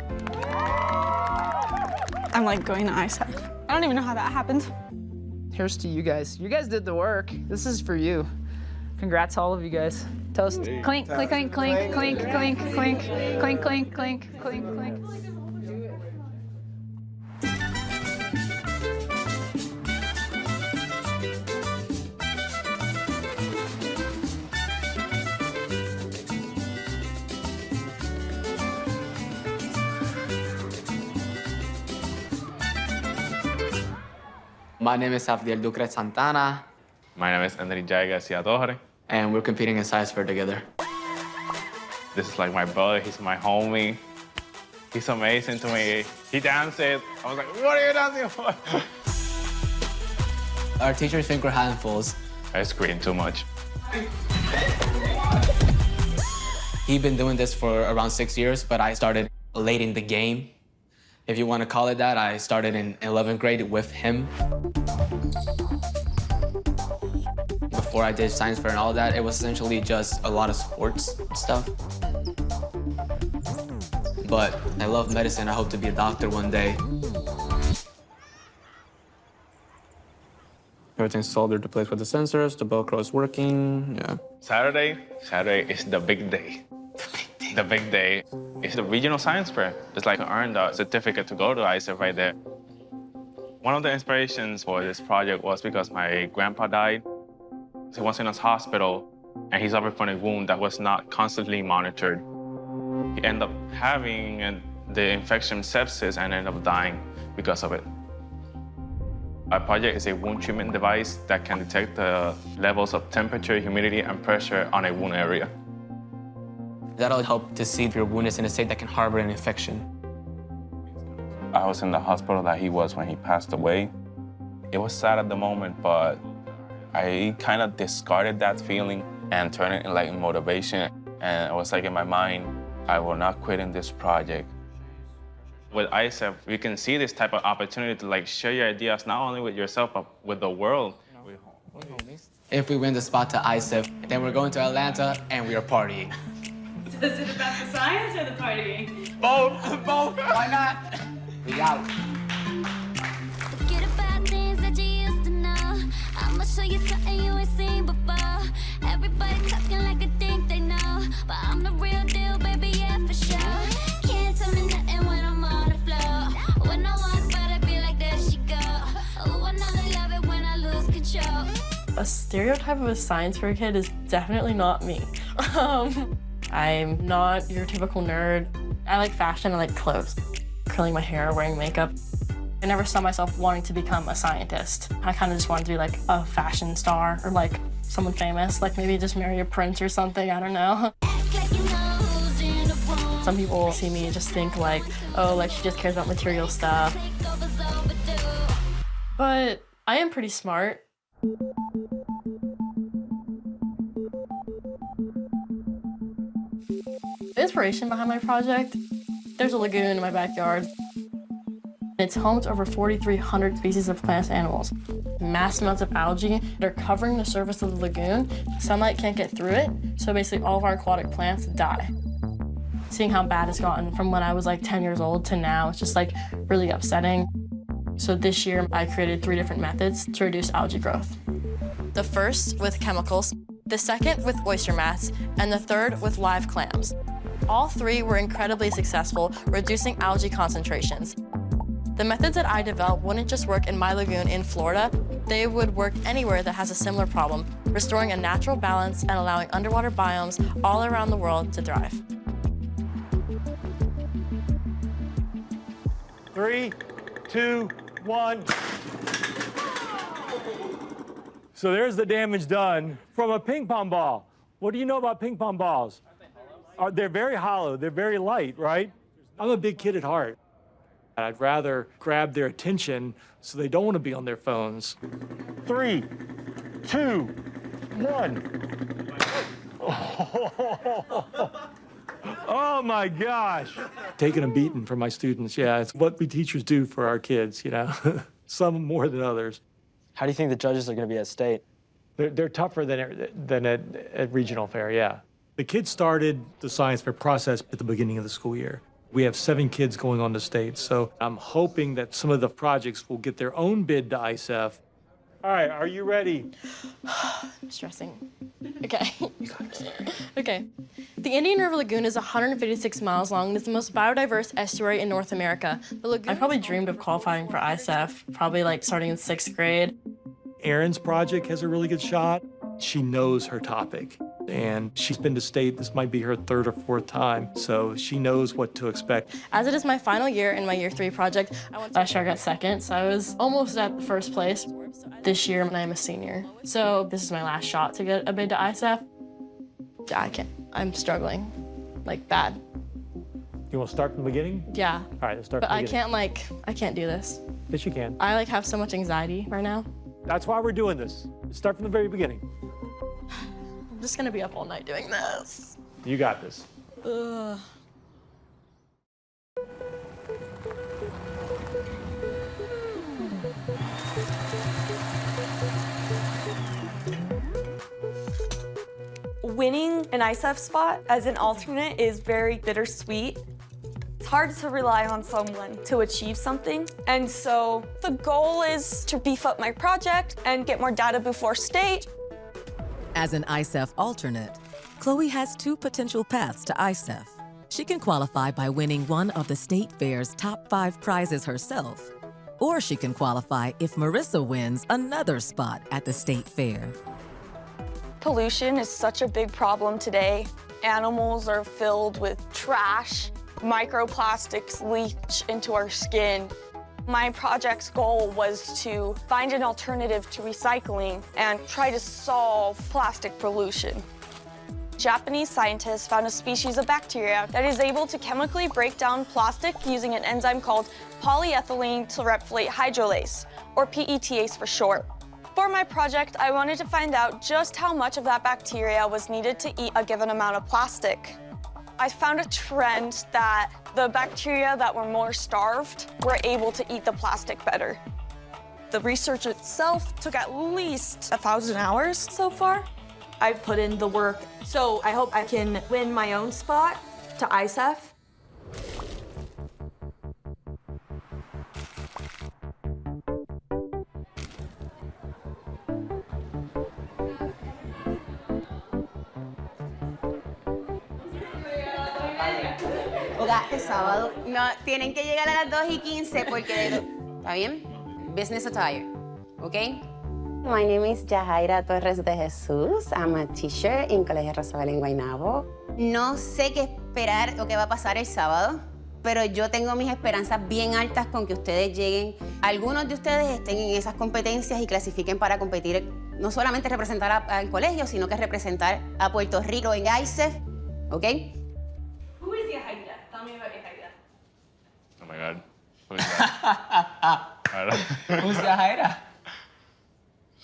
I'm like going to ISAC. I don't even know how that happened. Here's to you guys. You guys did the work. This is for you. Congrats to all of you guys. Toast. Clink, clink, clink, clink, clink, clink, clink, clink, clink, clink, clink, clink. My name is Abdiel Ducre Santana. My name is Enrique Garcia Torre. And we're competing in Science Fair together. This is like my brother, he's my homie. He's amazing to me. He dances. I was like, what are you dancing for? Our teachers think we're handfuls. I scream too much. He's been doing this for around 6 years, but I started late in the game. If you want to call it that, I started in 11th grade with him. Before I did science fair and all that, it was essentially just a lot of sports stuff. But I love medicine. I hope to be a doctor one day. Everything's soldered to place with the sensors. The Velcro is working. Yeah. Saturday is the big day. The big day is the regional science fair. It's like I earned a certificate to go to ISEF right there. One of the inspirations for this project was because my grandpa died. He was in a hospital, and he suffered from a wound that was not constantly monitored. He ended up having the infection sepsis and ended up dying because of it. Our project is a wound treatment device that can detect the levels of temperature, humidity, and pressure on a wound area. That'll help to see if your wound is in a state that can harbor an infection. I was in the hospital that he was when he passed away. It was sad at the moment, but I kind of discarded that feeling and turned it into motivation. And it was like in my mind, I will not quit in this project. With ISEF, we can see this type of opportunity to share your ideas, not only with yourself, but with the world. If we win the spot to ISEF, then we're going to Atlanta and we are partying. So is it about the science or the partying? Both. Both. Why not? We out. Forget about things that you used to know. I'ma show you something you ain't seen before. Everybody talking like I think they know, but I'm the real deal, baby, yeah, for sure. Can't tell me nothing when I'm on the floor. When I walk by, I be like, there she go. Oh, I know they love it when I lose control. A stereotype of a science fair kid is definitely not me. I'm not your typical nerd. I like fashion, I like clothes. Curling my hair, wearing makeup. I never saw myself wanting to become a scientist. I kind of just wanted to be a fashion star or someone famous, maybe just marry a prince or something, I don't know. Some people see me and just think oh, she just cares about material stuff. But I am pretty smart. The inspiration behind my project, there's a lagoon in my backyard. It's home to over 4,300 species of plants and animals. Mass amounts of algae that are covering the surface of the lagoon. Sunlight can't get through it, so basically all of our aquatic plants die. Seeing how bad it's gotten from when I was 10 years old to now, it's just really upsetting. So this year I created 3 different methods to reduce algae growth. The first with chemicals, the second with oyster mats, and the third with live clams. All 3 were incredibly successful, reducing algae concentrations. The methods that I developed wouldn't just work in my lagoon in Florida, they would work anywhere that has a similar problem, restoring a natural balance and allowing underwater biomes all around the world to thrive. 3, 2, 1. So there's the damage done from a ping pong ball. What do you know about ping pong balls? They're very hollow, they're very light, right? I'm a big kid at heart. I'd rather grab their attention so they don't want to be on their phones. 3, 2, 1. Oh my gosh. Taking a beating for my students, yeah, it's what we teachers do for our kids, Some more than others. How do you think the judges are going to be at state? They're tougher than at regional fair, yeah. The kids started the science fair process at the beginning of the school year. We have 7 kids going on to state, so I'm hoping that some of the projects will get their own bid to ISEF. All right, are you ready? Stressing. Okay. Okay. The Indian River Lagoon is 156 miles long and it's the most biodiverse estuary in North America. The lagoon I probably dreamed of qualifying for ISEF, probably starting in 6th grade. Erin's project has a really good shot. She knows her topic, and she's been to state. This might be her 3rd or 4th time, so she knows what to expect. As it is my final year in my year 3 project, last year I got 2nd, so I was almost at 1st place. This year I'm a senior, so this is my last shot to get a bid to ISEF. I can't. I'm struggling. like bad. You want to start from the beginning? Yeah. All right, let's start But from the I beginning. I can't do this. Yes, you can. I have so much anxiety right now. That's why we're doing this. Let's start from the very beginning. I'm just gonna be up all night doing this. You got this. Ugh. Winning an ISEF spot as an alternate is very bittersweet. It's hard to rely on someone to achieve something. And so the goal is to beef up my project and get more data before state. As an ISEF alternate, Chloe has two potential paths to ISEF. She can qualify by winning one of the State Fair's top 5 prizes herself, or she can qualify if Marissa wins another spot at the State Fair. Pollution is such a big problem today. Animals are filled with trash. Microplastics leach into our skin. My project's goal was to find an alternative to recycling and try to solve plastic pollution. Japanese scientists found a species of bacteria that is able to chemically break down plastic using an enzyme called polyethylene terephthalate hydrolase, or PETase for short. For my project, I wanted to find out just how much of that bacteria was needed to eat a given amount of plastic. I found a trend that the bacteria that were more starved were able to eat the plastic better. The research itself took at least 1,000 hours so far. I've put in the work, so I hope I can win my own spot to ISEF. Oiga, este sábado no, tienen que llegar a las 2:15 porque... ¿Está bien? Business attire, ¿ok? My name is Yajaira Torres de Jesús. I'm a teacher in Colegio Rosabel en Guaynabo. No sé qué esperar o qué va a pasar el sábado, pero yo tengo mis esperanzas bien altas con que ustedes lleguen. Algunos de ustedes estén en esas competencias y clasifiquen para competir, no solamente representar al colegio, sino que representar a Puerto Rico en ISEF, ¿ok? Who is Yajaira? Tell me about Yajaira. Oh my God. Who is that? Who's Yajaira?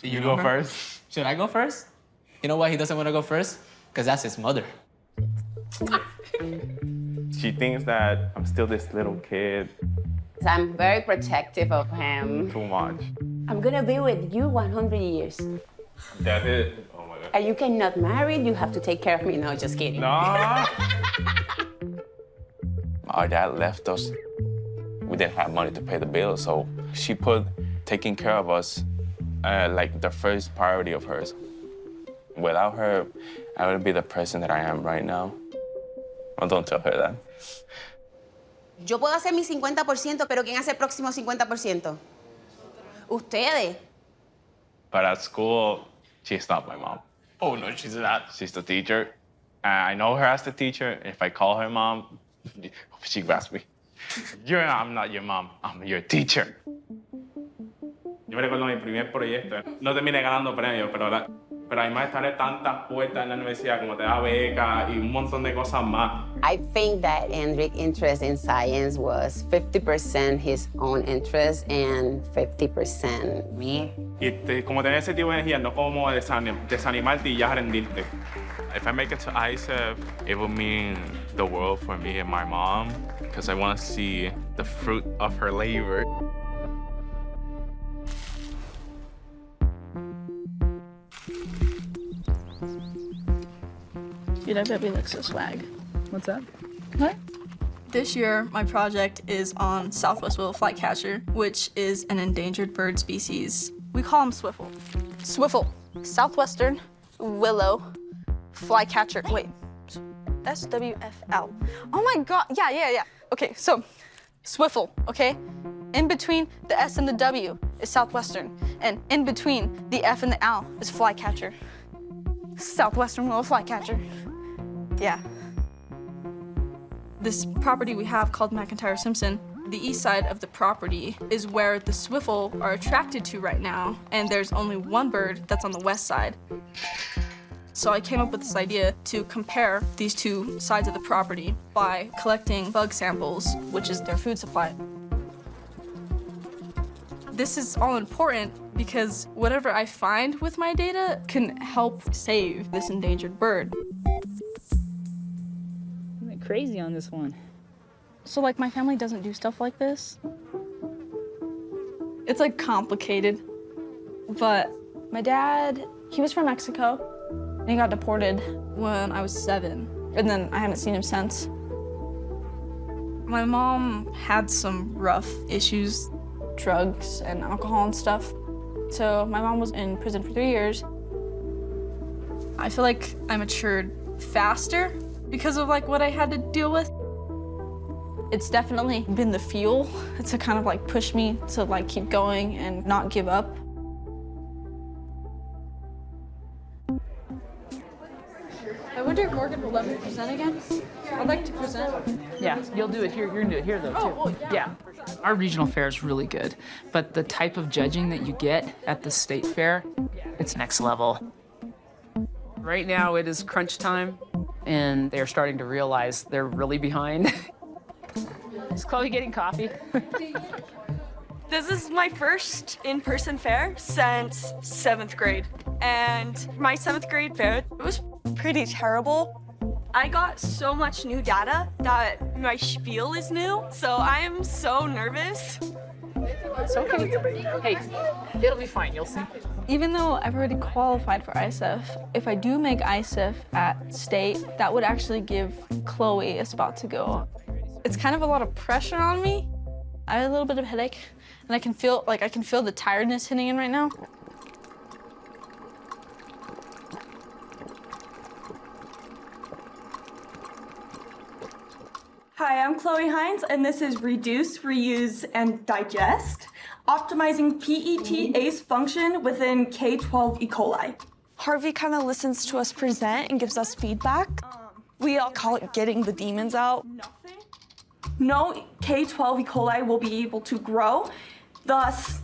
You go first. Should I go first? You know why he doesn't want to go first? Because that's his mother. She thinks that I'm still this little kid. I'm very protective of him. Too much. I'm gonna be with you 100 years. That's it. Oh my God. And you cannot marry, you have to take care of me. No, just kidding. No. Our dad left us. We didn't have money to pay the bills, so she put taking care of us like the first priority of hers. Without her, I wouldn't be the person that I am right now. Well, don't tell her that. Yo puedo hacer mi 50%, pero ¿quién hace el próximo 50%? Ustedes. But at school, she's not my mom. Oh no, she's not. She's the teacher. I know her as the teacher. If I call her mom, she grabs me. I'm not your mom. I'm your teacher. Yo me recuerdo mi primer proyecto. No terminé ganando premios, pero además de estar tantas puertas en la universidad, como te da beca y un montón de cosas más. I think that Hendrik's interest in science was 50% his own interest and 50% me. Y como tener ese tipo de energía, no como desanimarte y ya rendirte. If I make it to ISEF, it will mean the world for me and my mom, because I want to see the fruit of her labor. Dude, I bet we look so swag. What's that? What? This year, my project is on Southwest willow flycatcher, which is an endangered bird species. We call him Swiffle. Swiffle, southwestern willow flycatcher. Wait, SWFL. Oh my God, yeah. Okay, so Swiffle, okay? In between the S and the W is southwestern, and in between the F and the L is flycatcher. Southwestern willow flycatcher. Yeah. This property we have called McIntyre Simpson, the east side of the property is where the swiffle are attracted to right now, and there's only one bird that's on the west side. So I came up with this idea to compare these two sides of the property by collecting bug samples, which is their food supply. This is all important because whatever I find with my data can help save this endangered bird. You went crazy on this one. So like my family doesn't do stuff like this. It's like complicated, but my dad, he was from Mexico and he got deported when I was 7, and then I haven't seen him since. My mom had some rough issues, drugs and alcohol and stuff. So my mom was in prison for 3 years. I feel like I matured faster because of like what I had to deal with. It's definitely been the fuel to kind of like push me to like keep going and not give up. I wonder if Morgan will let me present again. I'd like to present. Yeah, you'll do it here. You're gonna do it here though too. Oh, well, yeah. Our regional fair is really good, but the type of judging that you get at the state fair, it's next level. Right now it is crunch time, and they're starting to realize they're really behind. Is Chloe getting coffee? This is my first in-person fair since 7th grade. And my 7th grade fair, it was pretty terrible. I got so much new data that my spiel is new, so I am so nervous. It's okay. Hey, it'll be fine, you'll see. Even though I've already qualified for ISEF, if I do make ISEF at state, that would actually give Chloe a spot to go. It's kind of a lot of pressure on me. I have a little bit of a headache, and I can feel the tiredness hitting in right now. Hi, I'm Chloe Hines, and this is Reduce, Reuse, and Digest, optimizing PET ACE function within K-12 E. coli. Harvey kind of listens to us present and gives us feedback. We all call it getting the demons out. No K-12 E. coli will be able to grow, thus,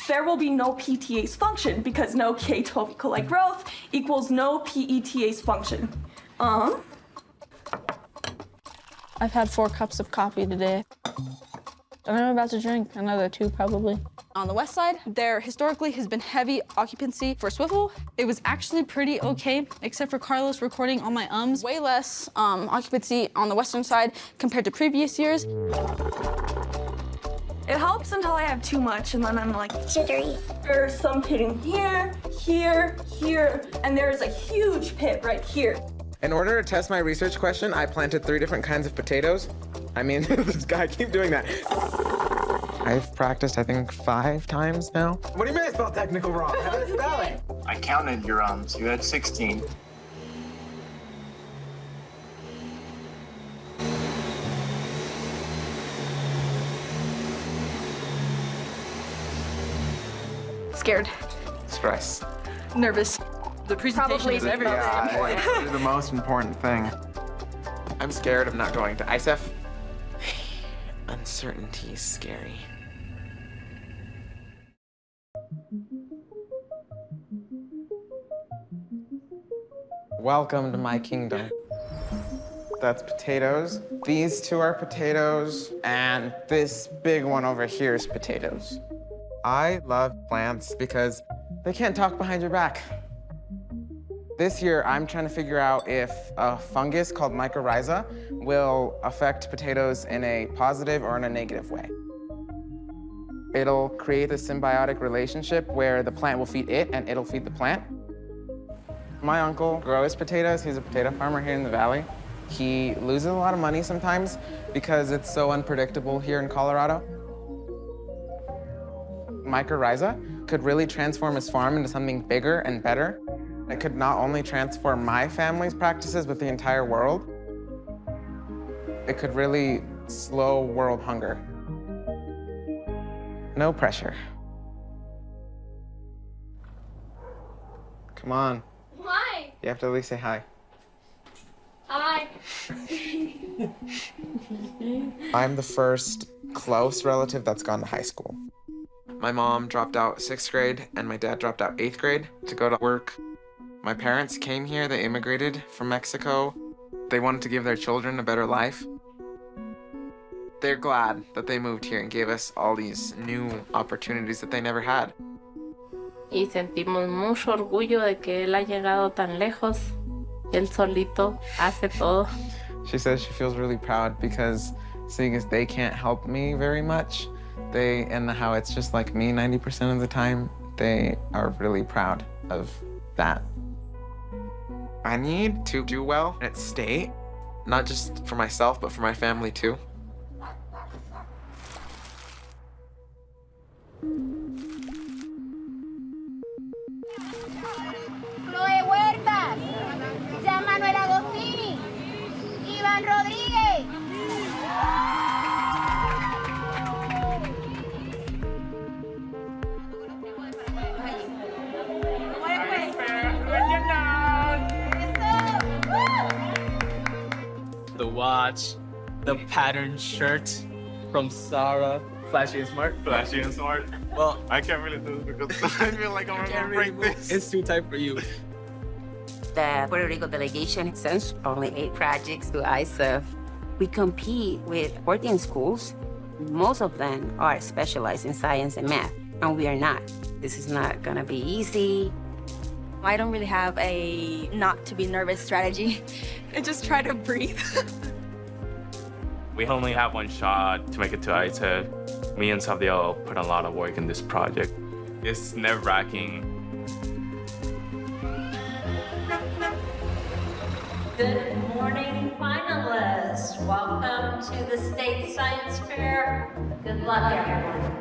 there will be no PTA's function because no K-12 E. coli growth equals no PETA's function. I've had 4 cups of coffee today. And I'm about to drink another 2 probably. On the west side, there historically has been heavy occupancy for Swiffle. It was actually pretty okay, except for Carlos recording all my ums. Way less occupancy on the western side compared to previous years. It helps until I have too much, and then I'm like, jittery. There's some pitting here, here, here, and there's a huge pit right here. In order to test my research question, I planted 3 different kinds of potatoes. I mean, this guy keep doing that. I've practiced, I think, 5 times now. What do you mean I spelled technical wrong? How did I spell it? I counted your ums. You had 16. Scared. Stress. Nervous. The presentation is everything. Yeah, it's the most important thing. I'm scared of not going to ISEF. Uncertainty is scary. Welcome to my kingdom. That's potatoes. These 2 are potatoes, and this big one over here is potatoes. I love plants because they can't talk behind your back. This year, I'm trying to figure out if a fungus called mycorrhiza will affect potatoes in a positive or in a negative way. It'll create a symbiotic relationship where the plant will feed it and it'll feed the plant. My uncle grows potatoes. He's a potato farmer here in the valley. He loses a lot of money sometimes because it's so unpredictable here in Colorado. Mycorrhiza could really transform his farm into something bigger and better. It could not only transform my family's practices, but the entire world. It could really slow world hunger. No pressure. Come on. Why? You have to at least say hi. Hi. I'm the first close relative that's gone to high school. My mom dropped out 6th grade and my dad dropped out 8th grade to go to work. My parents came here, they immigrated from Mexico. They wanted to give their children a better life. They're glad that they moved here and gave us all these new opportunities that they never had. Y sentimos mucho orgullo de que él ha llegado tan lejos. Él solito hace todo. She says she feels really proud because seeing as they can't help me very much, and how it's just like me 90% of the time, they are really proud of that. I need to do well at state, not just for myself, but for my family too. Chloe Huertas, Jean Manuel Agostini, Iván Rodríguez. The watch, the patterned shirt from Sarah. Flashy and smart. Flashy and smart. Well, I can't really do this because I feel like I'm gonna break this. It's too tight for you. The Puerto Rico delegation sends only 8 projects to ISEF. We compete with 14 schools. Most of them are specialized in science and math, and we are not. This is not gonna be easy. I don't really have a not to be nervous strategy. I just try to breathe. We only have one shot to make it to ISEF. Me and Savdiel put a lot of work in this project. It's nerve-wracking. Good morning, finalists. Welcome to the State Science Fair. Good luck, everyone.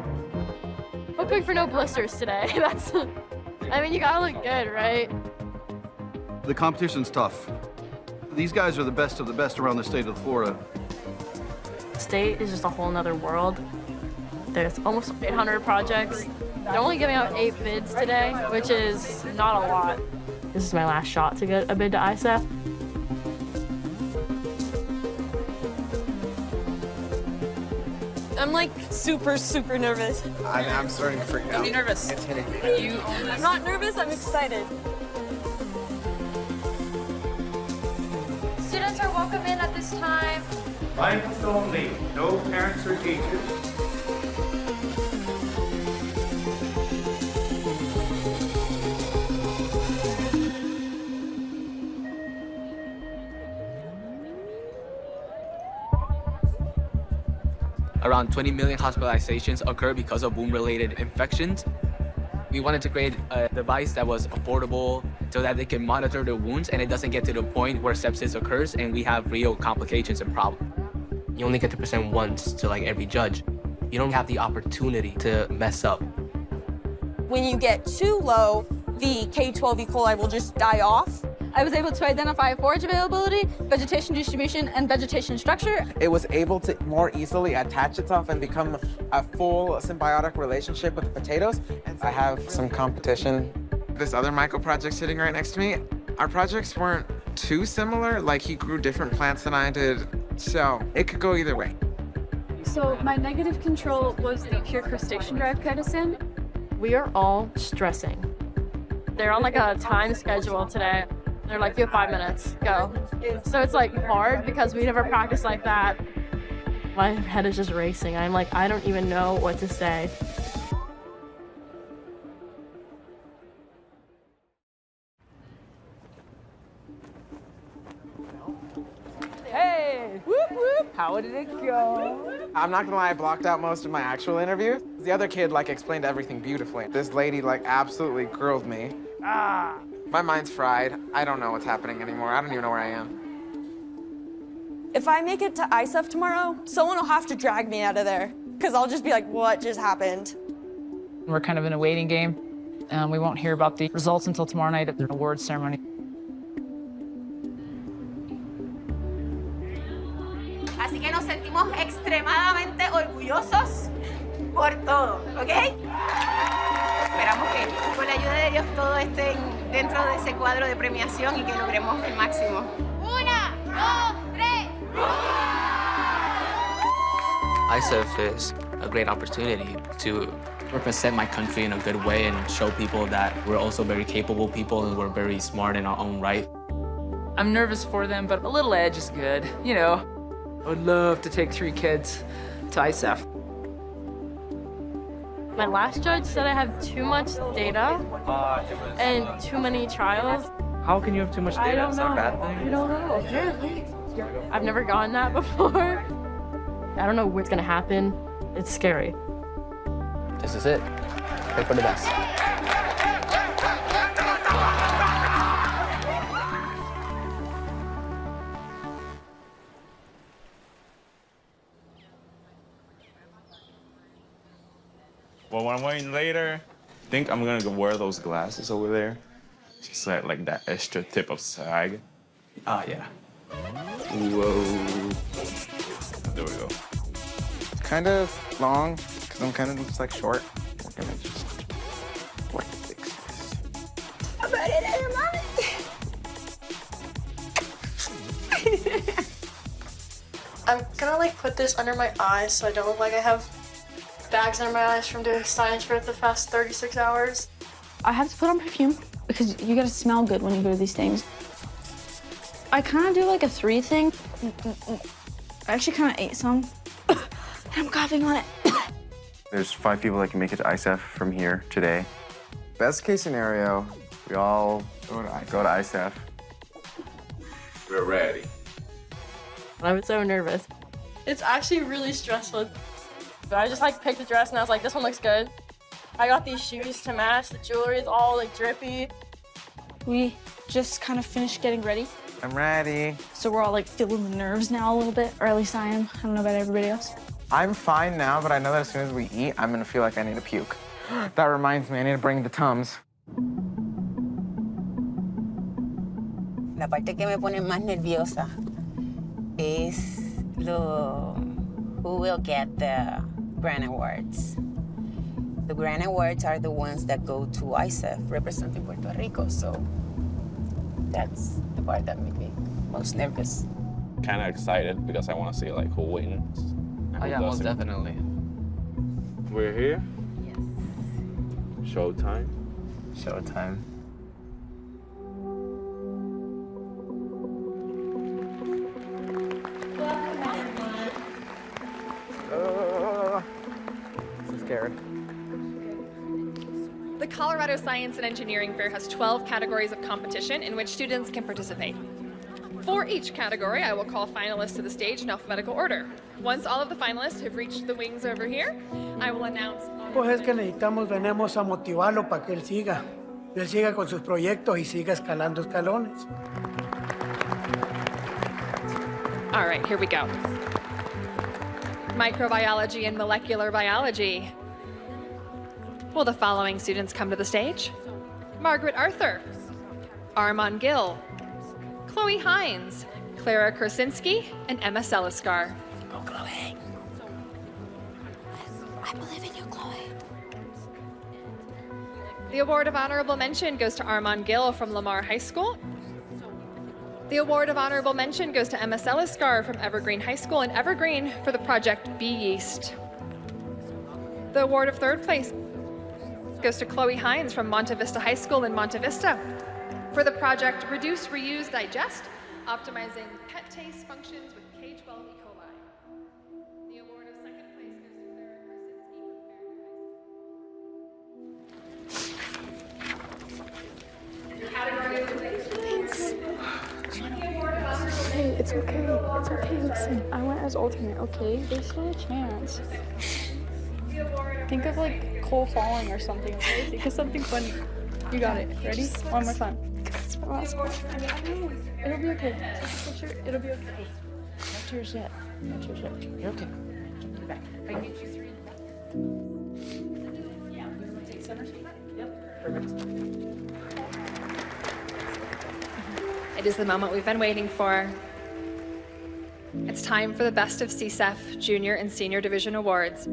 Hoping for no blisters today. I mean, you gotta look good, right? The competition's tough. These guys are the best of the best around the state of Florida. State is just a whole nother world. There's almost 800 projects. They're only giving out 8 bids today, which is not a lot. This is my last shot to get a bid to ISEF. I'm like super nervous. I'm starting to freak out. Are you nervous? It's hitting me. I'm not nervous, I'm excited. Students are welcome in at this time. Finals only, no parents or teachers. Around 20 million hospitalizations occur because of wound-related infections. We wanted to create a device that was affordable so that they can monitor the wounds and it doesn't get to the point where sepsis occurs and we have real complications and problems. You only get to present once to like every judge. You don't have the opportunity to mess up. When you get too low, the K12 E. coli will just die off. I was able to identify forage availability, vegetation distribution, and vegetation structure. It was able to more easily attach itself and become a full symbiotic relationship with the potatoes. I have some competition. This other Michael project sitting right next to me, our projects weren't too similar. Like he grew different plants than I did, so it could go either way. So my negative control was the pure crustacean drive chitosan. We are all stressing. They're on like a time schedule today. They're like, you have 5 minutes, go. So it's like hard because we never practiced like that. My head is just racing. I'm like, I don't even know what to say. Hey! Whoop whoop! How did it go? I'm not gonna lie, I blocked out most of my actual interview. The other kid like explained everything beautifully. This lady like absolutely grilled me. My mind's fried. I don't know what's happening anymore. I don't even know where I am. If I make it to ISEF tomorrow, someone will have to drag me out of there because I'll just be like, what just happened? We're kind of in a waiting game. We won't hear about the results until tomorrow night at the awards ceremony. Así que nos sentimos extremadamente orgullosos por todo, ¿ok? Esperamos que con la ayuda de Dios todo esté dentro de ese cuadro de premiación y que logremos el máximo. 1, 2, 3. ISEF is a great opportunity to represent my country in a good way and show people that we're also very capable people and we're very smart in our own right. I'm nervous for them, but a little edge is good. You know, I would love to take 3 kids to ISEF. My last judge said I have too much data and too many trials. How can you have too much data? I don't Is know. that a bad thing? I don't know. Apparently. I've never gotten that before. I don't know what's gonna happen. It's scary. This is it. Pray for the best. Well, when I'm waiting later, I think I'm gonna go wear those glasses over there. Just like that extra tip of sag. Oh, yeah. Whoa. There we go. It's kind of long, because I'm kind of just like short. We're gonna just like fix this. I'm gonna like put this under my eyes so I don't look like I have bags under my eyes from doing science for the past 36 hours. I have to put on perfume because you gotta smell good when you go to these things. I kind of do like a 3 thing. I actually kind of ate some. And I'm coughing on it. There's 5 people that can make it to ISEF from here today. Best case scenario, we all go to ISEF. We're ready. I was so nervous. It's actually really stressful. But I just like picked a dress and I was like, this one looks good. I got these shoes to match. The jewelry is all like drippy. We just kind of finished getting ready. I'm ready. So we're all like feeling the nerves now a little bit, or at least I am. I don't know about everybody else. I'm fine now, but I know that as soon as we eat, I'm gonna feel like I need to puke. That reminds me, I need to bring the Tums. La parte que me pone más nerviosa es who will get the grant awards. The grant awards are the ones that go to ISEF representing Puerto Rico, so that's the part that made me most nervous. Kind of excited because I want to see like who wins. and Oh, who yeah, most doesn't. definitely. We're here. Yes. Showtime. Showtime. So scared. The Colorado Science and Engineering Fair has 12 categories of competition in which students can participate. For each category, I will call finalists to the stage in alphabetical order. Once all of the finalists have reached the wings over here, I will announce... Pues es que venimos a motivarlo para que él siga con sus proyectos y siga escalando escalones. All right, here we go. Microbiology and molecular biology. Will the following students come to the stage? Margaret Arthur, Armand Gill, Chloe Hines, Clara Krasinski, and Emma Seliskar. Go, Chloe. I believe in you, Chloe. The award of honorable mention goes to Armand Gill from Lamar High School. The award of honorable mention goes to Emma Seliskar from Evergreen High School in Evergreen for the project Bee Yeast. The award of third place goes to Chloe Hines from Monte Vista High School in Monte Vista for the project Reduce, Reuse, Digest, optimizing pet taste functions with K12 E. coli. The award of second place goes to Clara Krasinski from Your category Hey, it's okay. It's okay. Listen, I went as alternate, okay? There's still a chance. Think of like Cole falling or something, okay? Think of something funny. You got it. Ready? One more time. It's my last one. It'll be okay. Take a picture. It'll be okay. No tears yet. No tears yet. You're okay. You're back. I get you 3. Yeah. You want to take center seat? Yep. Perfect. It is the moment we've been waiting for. It's time for the Best of CSEF Junior and Senior Division Awards.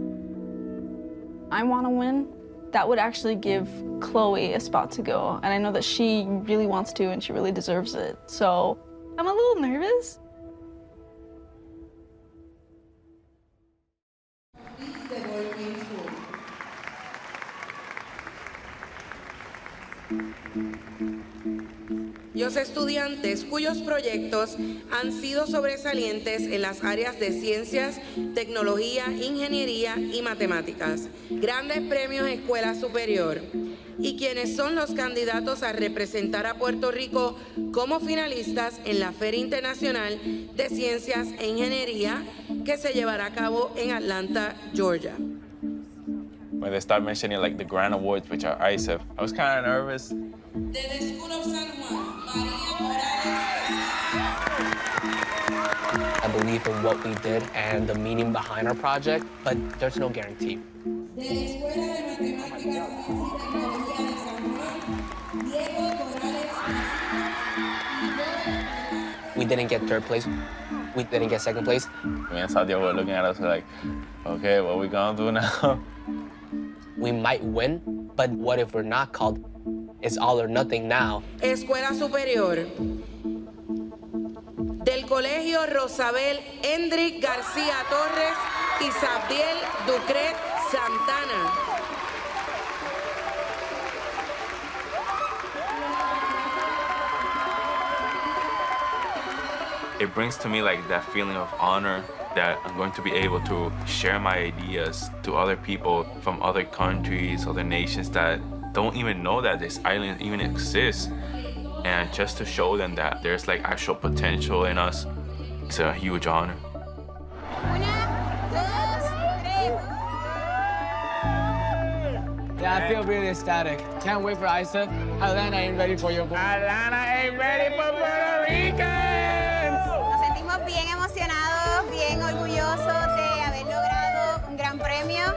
I want to win. That would actually give Chloe a spot to go. And I know that she really wants to and she really deserves it. So I'm a little nervous. Los estudiantes cuyos proyectos han sido sobresalientes en las áreas de ciencias, tecnología, ingeniería y matemáticas, grandes premios escuela superior, y quienes son los candidatos a representar a Puerto Rico como finalistas en la Feria Internacional de Ciencias e Ingeniería que se llevará a cabo en Atlanta, Georgia. When they start mentioning like the grand awards, which are ISEF, I was kind of nervous. Desde School of San Juan, María Morales. I believe in what we did and the meaning behind our project, but there's no guarantee. De la Escuela de Matemáticas, Ciencia y Tecnología de San Juan, Diego Morales. We didn't get third place. We didn't get second place. Me and Sadia were looking at us like, okay, what are we gonna do now? We might win, but what if we're not called? It's all or nothing now. Escuela Superior. Del Colegio Rosabel Hendrik García Torres y Sabdiel Ducret Santana. It brings to me like that feeling of honor that I'm going to be able to share my ideas to other people from other countries, other nations that don't even know that this island even exists. And just to show them that there's like actual potential in us, it's a huge honor. Yeah, I feel really ecstatic. Can't wait for ISEF. Atlanta ain't ready for your boy. Atlanta ain't ready for Puerto Ricans! Nos sentimos bien emocionados, bien orgullosos de haber logrado un gran premio.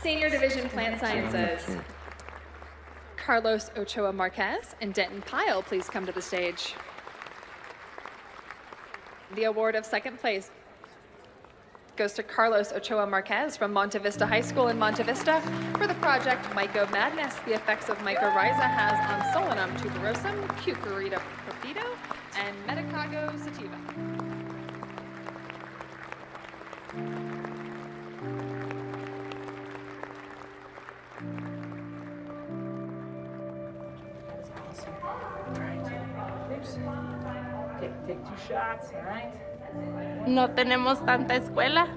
Senior Division Plant Sciences. Carlos Ochoa Marquez and Denton Pyle, please come to the stage. The award of second place goes to Carlos Ochoa Marquez from Monte Vista High School in Monte Vista for the project Myco Madness, the effects of mycorrhiza has on Solanum tuberosum, Cucurita perfido, and Medicago sativa. Take 2 shots, all right? No tenemos tanta escuela.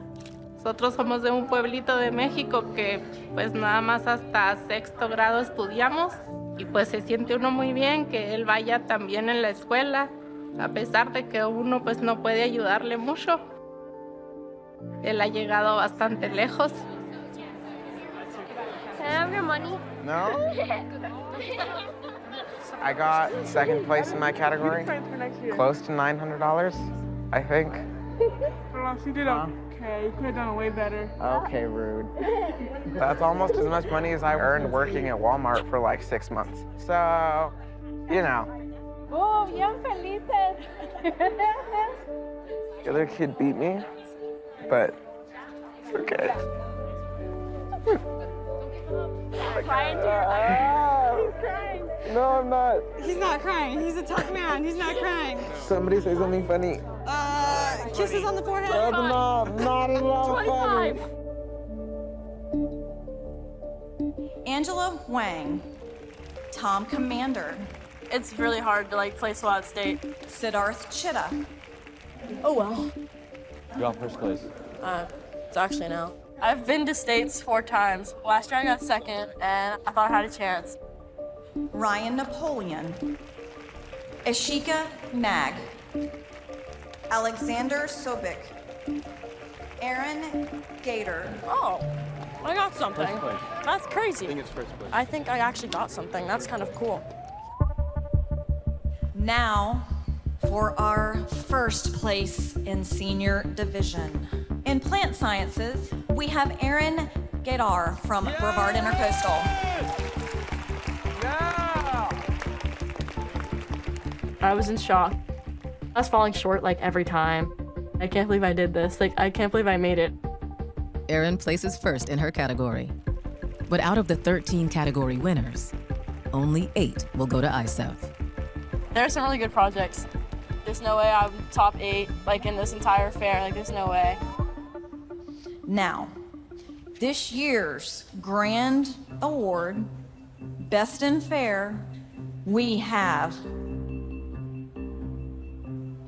Nosotros somos de un pueblito de México que pues nada más hasta 6º grado estudiamos y pues se siente uno muy bien que él vaya también en la escuela a pesar de que uno pues no puede ayudarle mucho. Él ha llegado bastante lejos. Can I have your money? No? I got second place in my category. Close to $900, I think. She did okay. You could have done way better. Okay, rude. That's almost as much money as I earned working at Walmart for like 6 months. So, you know. Oh, bien felices. The other kid beat me, but it's okay. Crying to He's crying. No, I'm not. He's not crying. He's a tough man. He's not crying. Somebody say something funny. Kisses on the forehead. That's not at all funny. 25. Angela Wang. Tom Commander. It's really hard to like place a lot at state. Siddharth Chitta. Oh well. You got first place. It's actually now. I've been to states 4 times. Last year I got second, and I thought I had a chance. Ryan Napoleon. Ashika Nag. Alexander Sobik. Aaron Gator. Oh, I got something. First place. That's crazy. I think it's first place. I think I actually got something. That's kind of cool. Now for our first place in senior division. In plant sciences, we have Aaron Gaydar from Brevard Intercoastal. I was in shock. I was falling short like every time. I can't believe I did this. Like, I can't believe I made it. Erin places first in her category. But out of the 13 category winners, only 8 will go to ISEF. There are some really good projects. There's no way I'm top 8, like, in this entire fair. Like, there's no way. Now, this year's grand award, Best in Fair, we have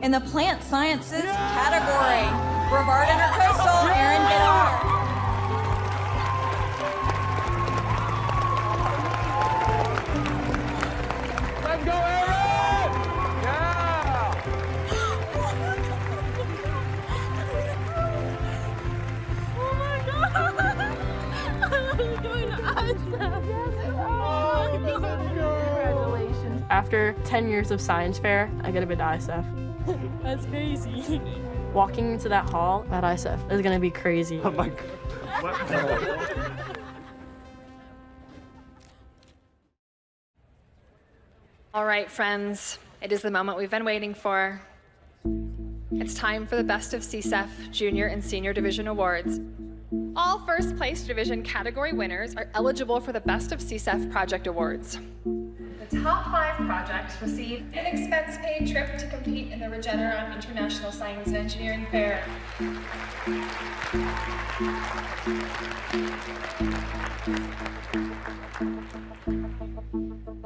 in the Plant Sciences category, Brevard Intercoastal, Erin Gedar. Let's go, Erin! Yeah! Oh my God! I'm going to ISEF. Congratulations. After 10 years of science fair, I get a bid to ISEF. That's crazy. Walking into that hall at ISEF is gonna be crazy. Oh my God. All right, friends, it is the moment we've been waiting for. It's time for the Best of CSEF Junior and Senior Division Awards. All first place division category winners are eligible for the Best of CSEF Project Awards. The top 5 projects receive an expense-paid trip to compete in the Regeneron International Science and Engineering Fair.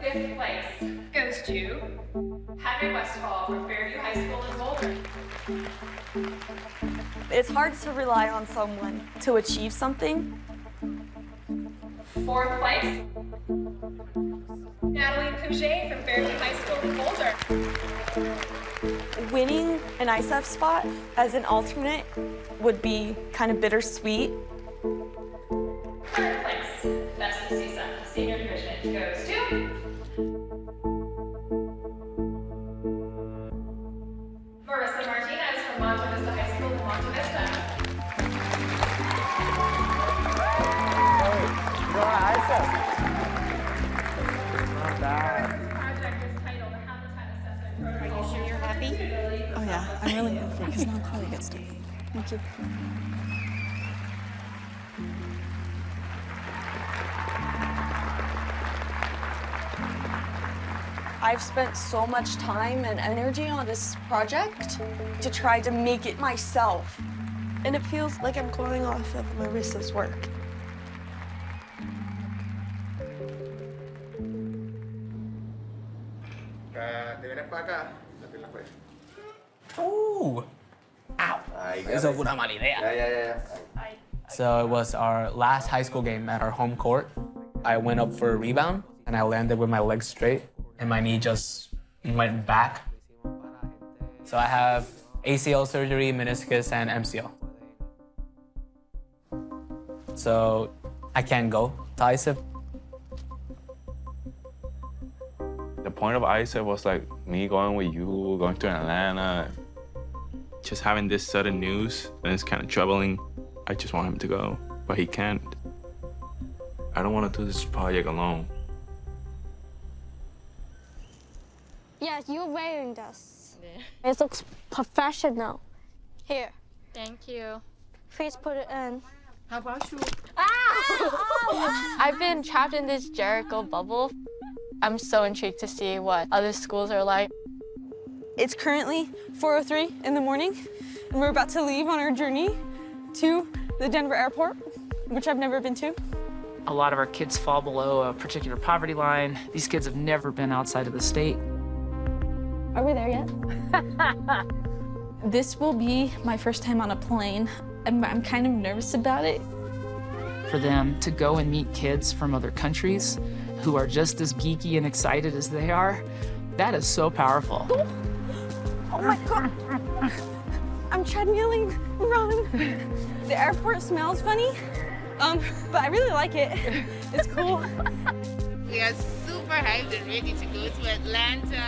Fifth place goes to Henry Westfall from Fairview High School in Boulder. It's hard to rely on someone to achieve something. Fourth place, Natalie Pouget from Fairview High School in Boulder. Winning an ISEF spot as an alternate would be kind of bittersweet. Third place, Best of CSEF Senior Division goes to Marissa Martinez from Monte Vista High School in Monte Vista. Not bad. Are you sure you're happy? Oh yeah, I'm really happy because now Chloe gets to. Thank you. I've spent so much time and energy on this project to try to make it myself. And it feels like I'm going off of Marissa's work. Ooh. Ow. Eso fue una mala idea. So it was our last high school game at our home court. I went up for a rebound and I landed with my legs straight and my knee just went back. So I have ACL surgery, meniscus, and MCL. So I can't go to ISEF. The point of ISEF was like me going with you, going to Atlanta, just having this sudden news, and it's kind of troubling. I just want him to go, but he can't. I don't want to do this project alone. Yes, you're wearing this. Yeah. It looks professional. Here. Thank you. Please put it in. How about you? I've been trapped in this Jericho bubble. I'm so intrigued to see what other schools are like. It's currently 4:03 in the morning, and we're about to leave on our journey to the Denver airport, which I've never been to. A lot of our kids fall below a particular poverty line. These kids have never been outside of the state. Are we there yet? This will be my first time on a plane. I'm kind of nervous about it. For them to go and meet kids from other countries who are just as geeky and excited as they are, that is so powerful. Oh my God. I'm treadmilling, run. The airport smells funny, but I really like it. It's cool. We are super hyped and ready to go to Atlanta.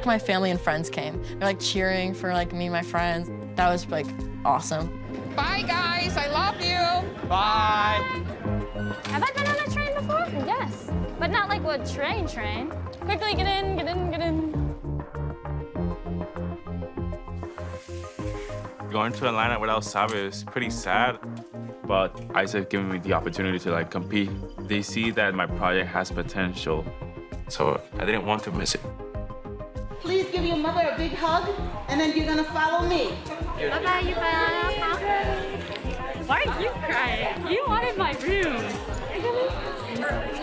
My family and friends came. They're like cheering for like me and my friends. That was like awesome. Bye guys, I love you. Bye. Have I been on a train before? Yes. But not like what train. Quickly, get in, get in, get in. Going to Atlanta without Sabe is pretty sad, but ISEF giving me the opportunity to like compete. They see that my project has potential, So I didn't want to miss it. Please give your mother a big hug, and then you're gonna follow me. Bye-bye, you Why are you crying? You wanted my room.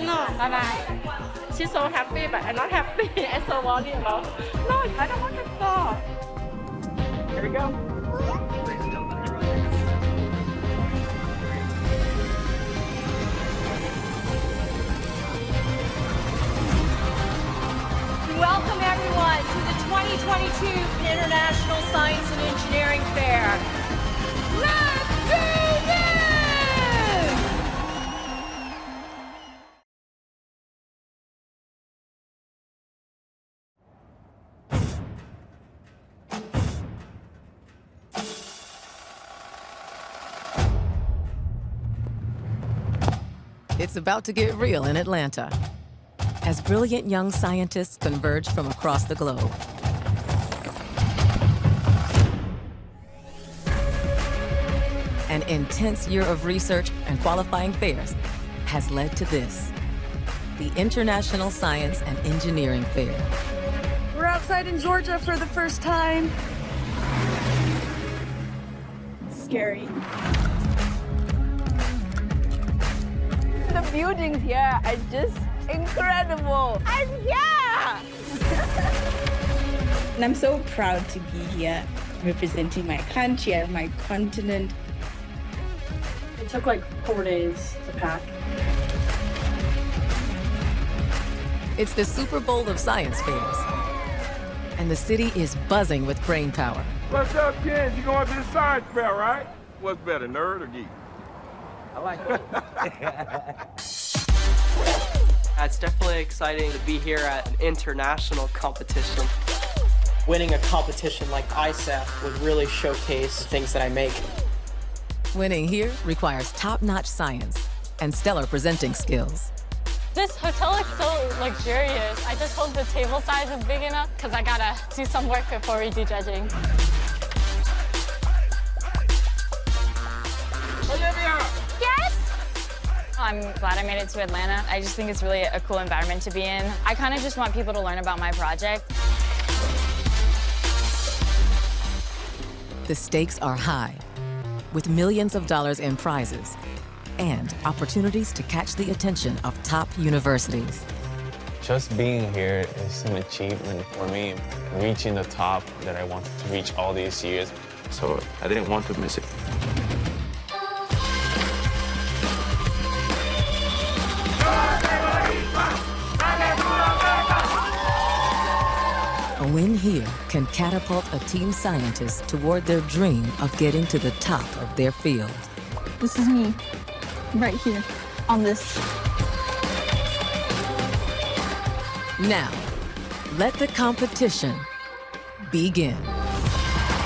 No. Bye-bye. She's so happy, but I'm not happy. I'm so worried about. No, I don't want to go. Here we go. Welcome everyone to the 2022 International Science and Engineering Fair. Let's do this! It's about to get real in Atlanta as brilliant young scientists converge from across the globe. An intense year of research and qualifying fairs has led to this, the International Science and Engineering Fair. We're outside in Georgia for the first time. Scary. The buildings here are just incredible. And yeah! And I'm so proud to be here representing my country and my continent. It took like 4 days to pack. It's the Super Bowl of science fairs, and the city is buzzing with brain power. What's up, kids? You going to the science fair, right? What's better, nerd or geek? I like it. It's definitely exciting to be here at an international competition. Winning a competition like ISEF would really showcase the things that I make. Winning here requires top-notch science and stellar presenting skills. This hotel looks so luxurious. I just hope the table size is big enough because I gotta do some work before we do judging. Olivia! Yes! I'm glad I made it to Atlanta. I just think it's really a cool environment to be in. I kind of just want people to learn about my project. The stakes are high, with millions of dollars in prizes and opportunities to catch the attention of top universities. Just being here is an achievement for me, reaching the top that I wanted to reach all these years. So I didn't want to miss it. A win here can catapult a team scientist toward their dream of getting to the top of their field. This is me, right here, on this. Now, let the competition begin.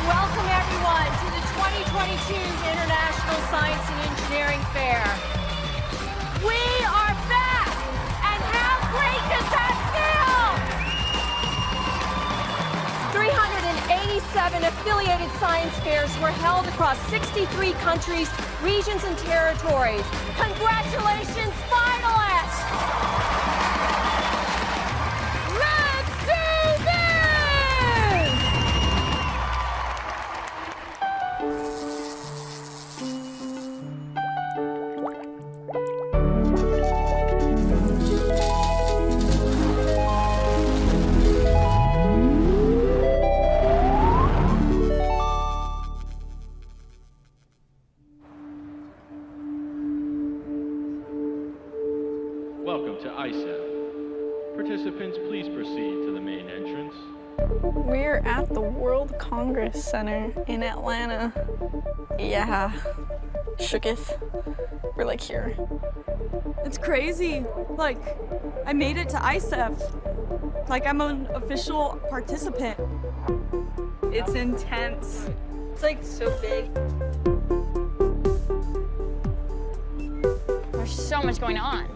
Welcome everyone to the 2022 International Science and Engineering Fair. We are back, and how great does that feel? 387 affiliated science fairs were held across 63 countries, regions, and territories. Congratulations, finalists! Let's do this! Welcome to ISEF. Participants, please proceed to the main entrance. We're at the World Congress Center in Atlanta. Yeah, shooketh. We're like here. It's crazy. Like, I made it to ISEF. Like, I'm an official participant. It's intense. It's like so big. There's so much going on.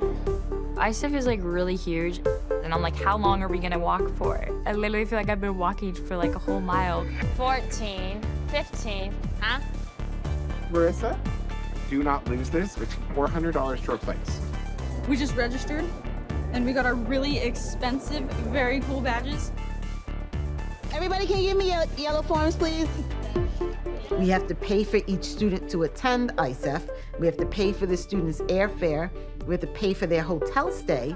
ISEF is like really huge, and I'm like, how long are we gonna walk for? I literally feel like I've been walking for like a whole mile. 14, 15, huh? Marissa, do not lose this. It's $400 to replace. We just registered, And we got our really expensive, very cool badges. Everybody, can you give me your yellow forms, please? We have to pay for each student to attend ISEF. We have to pay for the students' airfare. We have to pay for their hotel stay.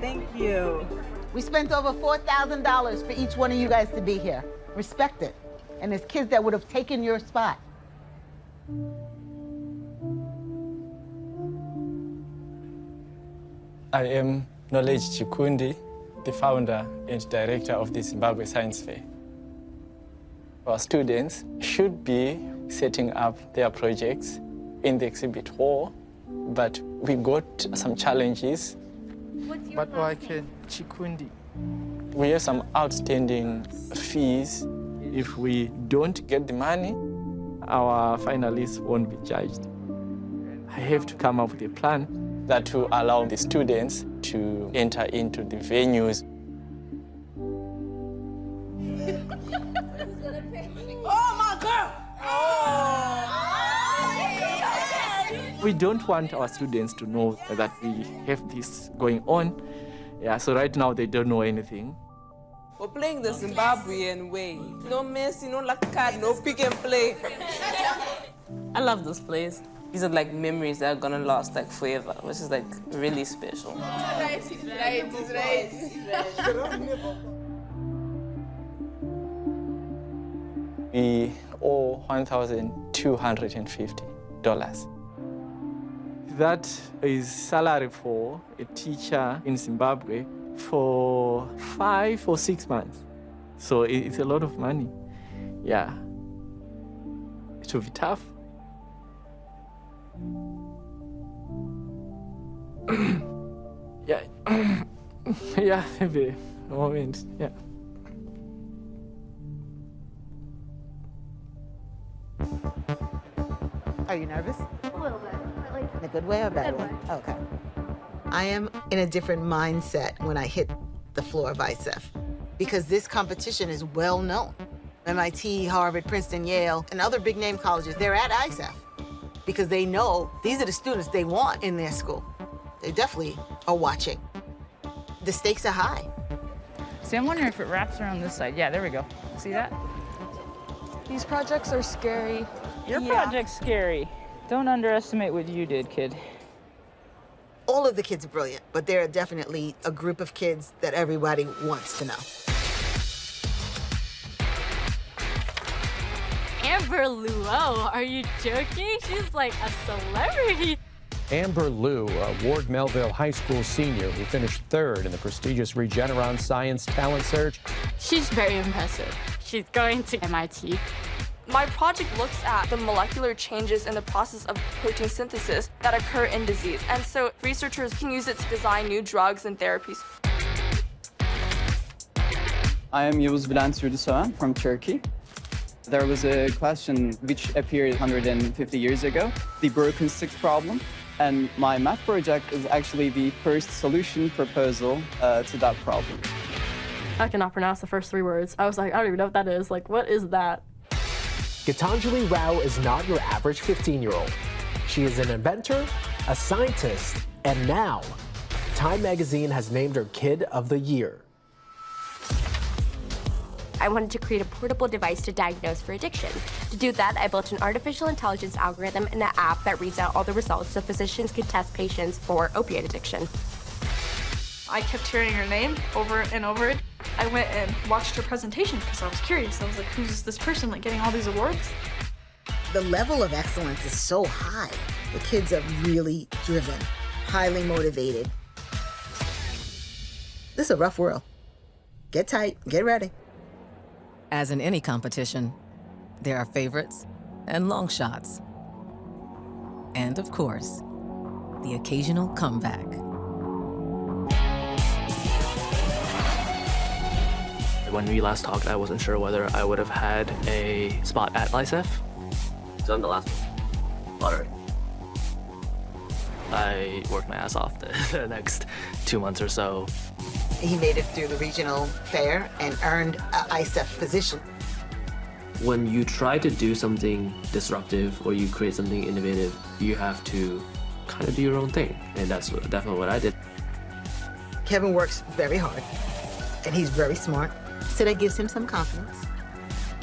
Thank you. We spent over $4,000 for each one of you guys to be here. Respect it. And there's kids that would have taken your spot. I am Knowledge Chikundi, the founder and director of the Zimbabwe Science Fair. Our students should be setting up their projects in the exhibit hall, but we got some challenges. But why can Chikundi? We have some outstanding fees. If we don't get the money, our finalists won't be judged. I have to come up with a plan that will allow the students to enter into the venues. Oh, my girl! We don't want our students to know that we have this going on. Yeah, so right now they don't know anything. We're playing the Zimbabwean way. No Messi, no luck card, no pick and play. I love this place. These are like memories that are gonna last like forever, which is like really special. We owe $1,250. That is salary for a teacher in Zimbabwe for 5 or 6 months. So it's a lot of money. Yeah. It will be tough. Yeah. Yeah, maybe a moment. Yeah. Are you nervous? A little bit. In a good way or bad way? Okay. I am in a different mindset when I hit the floor of ISEF because this competition is well known. MIT, Harvard, Princeton, Yale, and other big name colleges, they're at ISEF because they know these are the students they want in their school. They definitely are watching. The stakes are high. See, I'm wondering if it wraps around this side. Yeah, there we go. See that? These projects are scary. Your project's scary. Don't underestimate what you did, kid. All of the kids are brilliant, but there are definitely a group of kids that everybody wants to know. Amber Luo, are you joking? She's like a celebrity. Amber Liu, a Ward Melville High School senior who finished 3rd in the prestigious Regeneron Science Talent Search. She's very impressive. She's going to MIT. My project looks at the molecular changes in the process of protein synthesis that occur in disease, and so researchers can use it to design new drugs and therapies. I am Yavuz Bülent Sürdüsoğan from Turkey. There was a question which appeared 150 years ago, the broken stick problem. And my math project is actually the first solution proposal to that problem. I cannot pronounce the first 3 words. I was like, I don't even know what that is. Like, what is that? Gitanjali Rao is not your average 15-year-old. She is an inventor, a scientist, and now, Time Magazine has named her Kid of the Year. I wanted to create a portable device to diagnose for addiction. To do that, I built an artificial intelligence algorithm and an app that reads out all the results so physicians can test patients for opioid addiction. I kept hearing her name over and over. I went and watched her presentation because I was curious. I was like, who's this person like getting all these awards? The level of excellence is so high. The kids are really driven, highly motivated. This is a rough world. Get tight, get ready. As in any competition, there are favorites and long shots. And of course, the occasional comeback. When we last talked, I wasn't sure whether I would have had a spot at ISEF. So I'm the last one. Lottery. I worked my ass off the next 2 months or so. He made it through the regional fair and earned an ISEF position. When you try to do something disruptive or you create something innovative, you have to kind of do your own thing. And that's definitely what I did. Kevin works very hard, and he's very smart, so that gives him some confidence.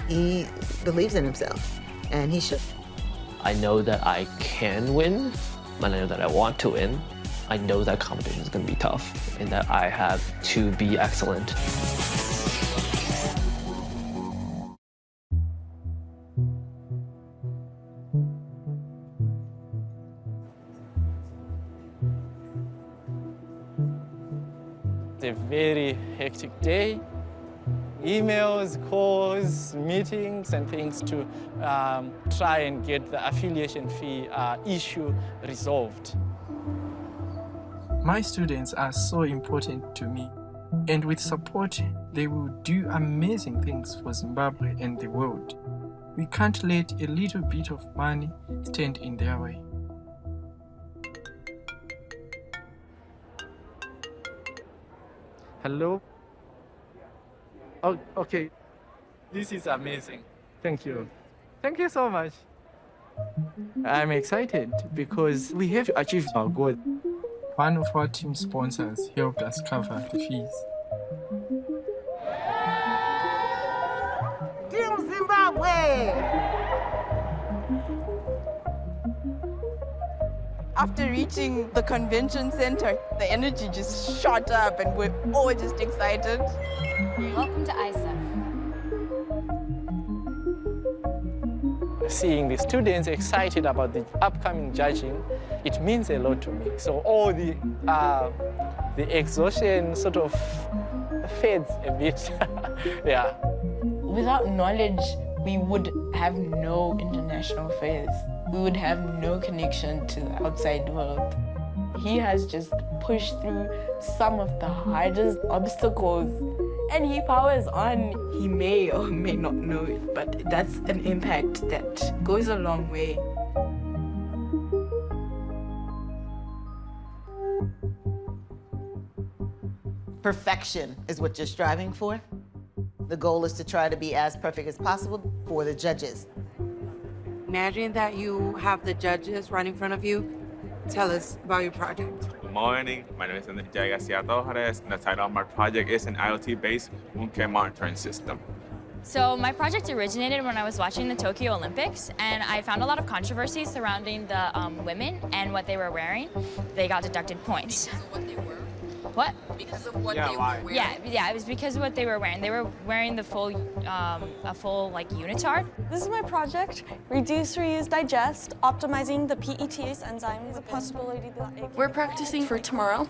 He believes in himself, and he should. I know that I can win, and I know that I want to win. I know that competition is going to be tough, and that I have to be excellent. It's a very hectic day. Emails, calls, meetings, and things to try and get the affiliation fee issue resolved. My students are so important to me, and with support, they will do amazing things for Zimbabwe and the world. We can't let a little bit of money stand in their way. Hello? Oh, okay. This is amazing. Thank you. Thank you so much. I'm excited because we have achieved our goal. One of our team sponsors helped us cover the fees. Team Zimbabwe! After reaching the convention center, the energy just shot up and we're all just excited. Welcome to ISEF. Seeing the students excited about the upcoming judging, it means a lot to me. So all the exhaustion sort of fades a bit. Yeah. Without knowledge, we would have no international affairs. We would have no connection to the outside world. He has just pushed through some of the hardest obstacles, and he powers on. He may or may not know it, but that's an impact that goes a long way. Perfection is what you're striving for. The goal is to try to be as perfect as possible for the judges. Imagine that you have the judges right in front of you. Tell us about your project. Good morning. My name is Enrique Garcia Torres, and the title of my project is an IoT-based wound care monitoring system. So my project originated when I was watching the Tokyo Olympics, and I found a lot of controversy surrounding the women and what they were wearing. They got deducted points. Because of what they were? What? Because of what they were wearing? Yeah, it was because of what they were wearing. They were wearing the full, a full like unitard. This is my project, Reduce, Reuse, Digest, optimizing the PETase enzyme is a possibility that We're practicing for tomorrow,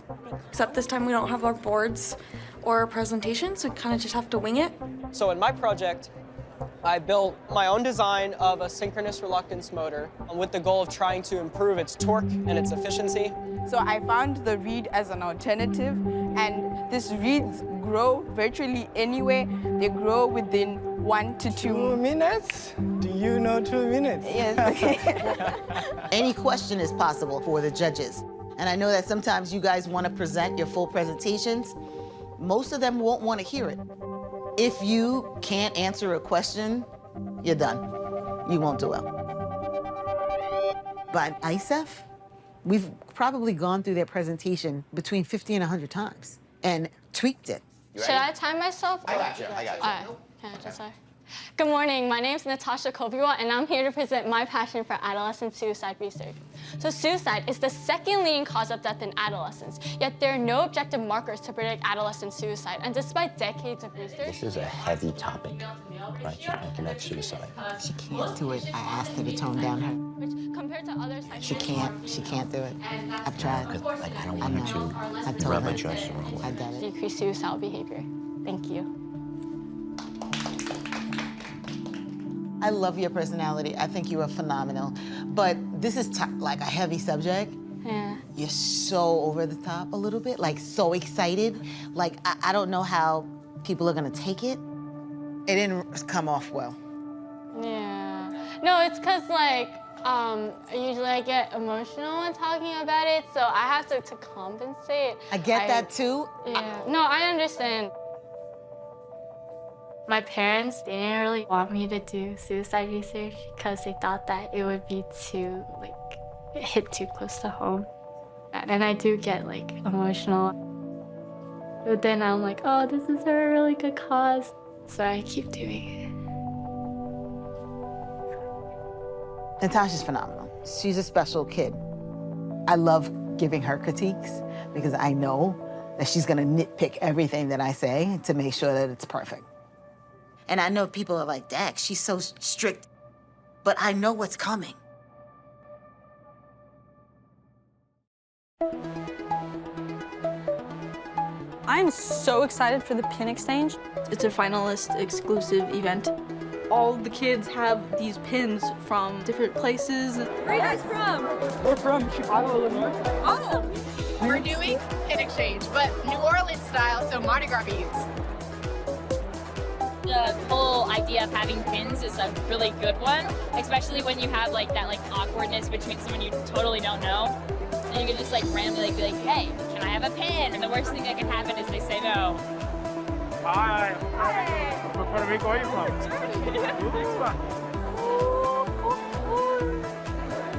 except this time we don't have our boards or presentations. We kind of just have to wing it. So in my project, I built my own design of a synchronous reluctance motor with the goal of trying to improve its torque and its efficiency. So I found the reed as an alternative, and these reeds grow virtually anywhere. They grow within 1 to 2 minutes. Do you know 2 minutes? Yes. Any question is possible for the judges. And I know that sometimes you guys want to present your full presentations. Most of them won't want to hear it. If you can't answer a question, you're done. You won't do well. But ISEF, we've probably gone through their presentation between 50 and 100 times and tweaked it. Should I time myself? I got you. All right. Can I just say? Good morning, my name is Natasha Kobiwa, and I'm here to present my passion for adolescent suicide research. So suicide is the second leading cause of death in adolescents, yet there are no objective markers to predict adolescent suicide. And despite decades of research— This is a heavy topic, right? You're looking at suicide. She can't do it. I asked her to tone down her. which compared to other She can't do it. I've tried. Like, I don't want her to rub adjust the wrong way. I got it. decrease suicidal behavior. Thank you. I love your personality. I think you are phenomenal. But this is like a heavy subject. Yeah. You're so over the top a little bit, like so excited. Like, I don't know how people are gonna take it. It didn't come off well. Yeah. No, it's because, like, usually I get emotional when talking about it, so I have to compensate. I get that too. Yeah. No, I understand. My parents, they didn't really want me to do suicide research because they thought that it would be too, like, hit too close to home. And I do get, like, emotional. But then I'm like, oh, this is for a really good cause. So I keep doing it. Natasha's phenomenal. She's a special kid. I love giving her critiques because I know that she's gonna nitpick everything that I say to make sure that it's perfect. And I know people are like, Dak, she's so strict, but I know what's coming. I'm so excited for the pin exchange. It's a finalist exclusive event. All the kids have these pins from different places. Where are you guys from? We're from Chicago, Illinois. Oh, we're doing pin exchange, but New Orleans style, so Mardi Gras beads. The whole idea of having pins is a really good one, especially when you have like that awkwardness between someone you totally don't know. And you can just randomly be like, hey, can I have a pin? And the worst thing that can happen is they say no. Hi. From Puerto Rico, where are you from?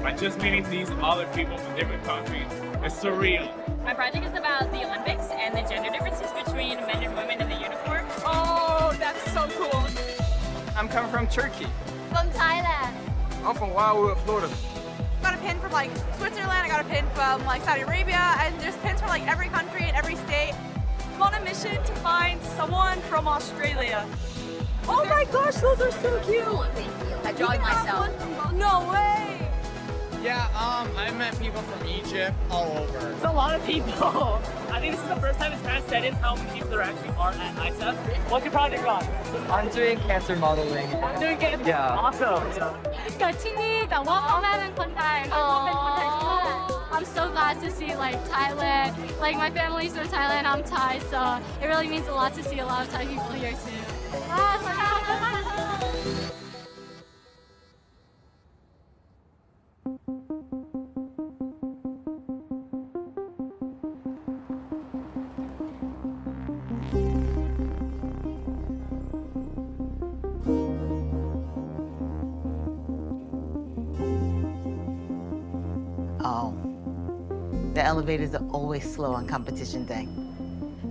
By just meeting these other people from different countries, it's surreal. My project is about the Olympics and the gender differences between men and women in the uniform. Oh, that's so cool. I'm coming from Turkey. From Thailand. I'm from Wildwood, Florida. I got a pin from Switzerland, I got a pin from Saudi Arabia, and there's pins from every country and every state. I'm on a mission to find someone from Australia. Oh my gosh, those are so cute. Thank you. I draw myself. No way. Yeah, I met people from Egypt all over. It's a lot of people. I think this is the first time it's transcended how many people there actually are at ISEF. What's your project on? I'm doing cancer modeling. Doing cancer? Yeah. Awesome. เกิดที่นี่แต่ว่าพ่อแม่เป็นคนไทยพ่อเป็นคนไทยที่บ้าน I'm so glad to see Thailand. My family's from Thailand, I'm Thai, so it really means a lot to see a lot of Thai people here too. Oh, the elevators are always slow on competition day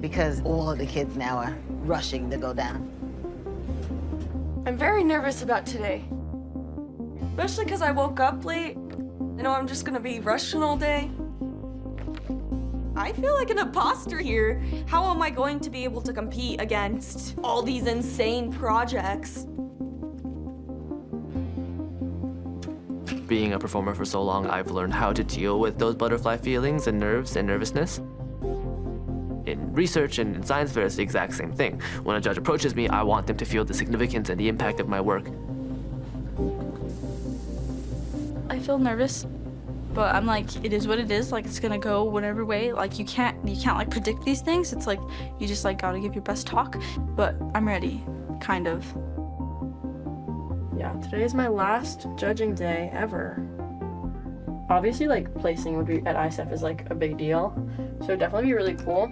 because all of the kids now are rushing to go down. I'm very nervous about today. Especially because I woke up late. I know I'm just gonna be rushing all day. I feel like an imposter here. How am I going to be able to compete against all these insane projects? Being a performer for so long, I've learned how to deal with those butterfly feelings and nerves and nervousness. In research and in science fair, it's the exact same thing. When a judge approaches me, I want them to feel the significance and the impact of my work. I feel nervous, but I'm it is what it is. It's gonna go whatever way. You can't predict these things. It's you just gotta give your best talk. But I'm ready, kind of. Yeah, today is my last judging day ever. Obviously, placing would be at ISEF is a big deal, so it'd definitely be really cool.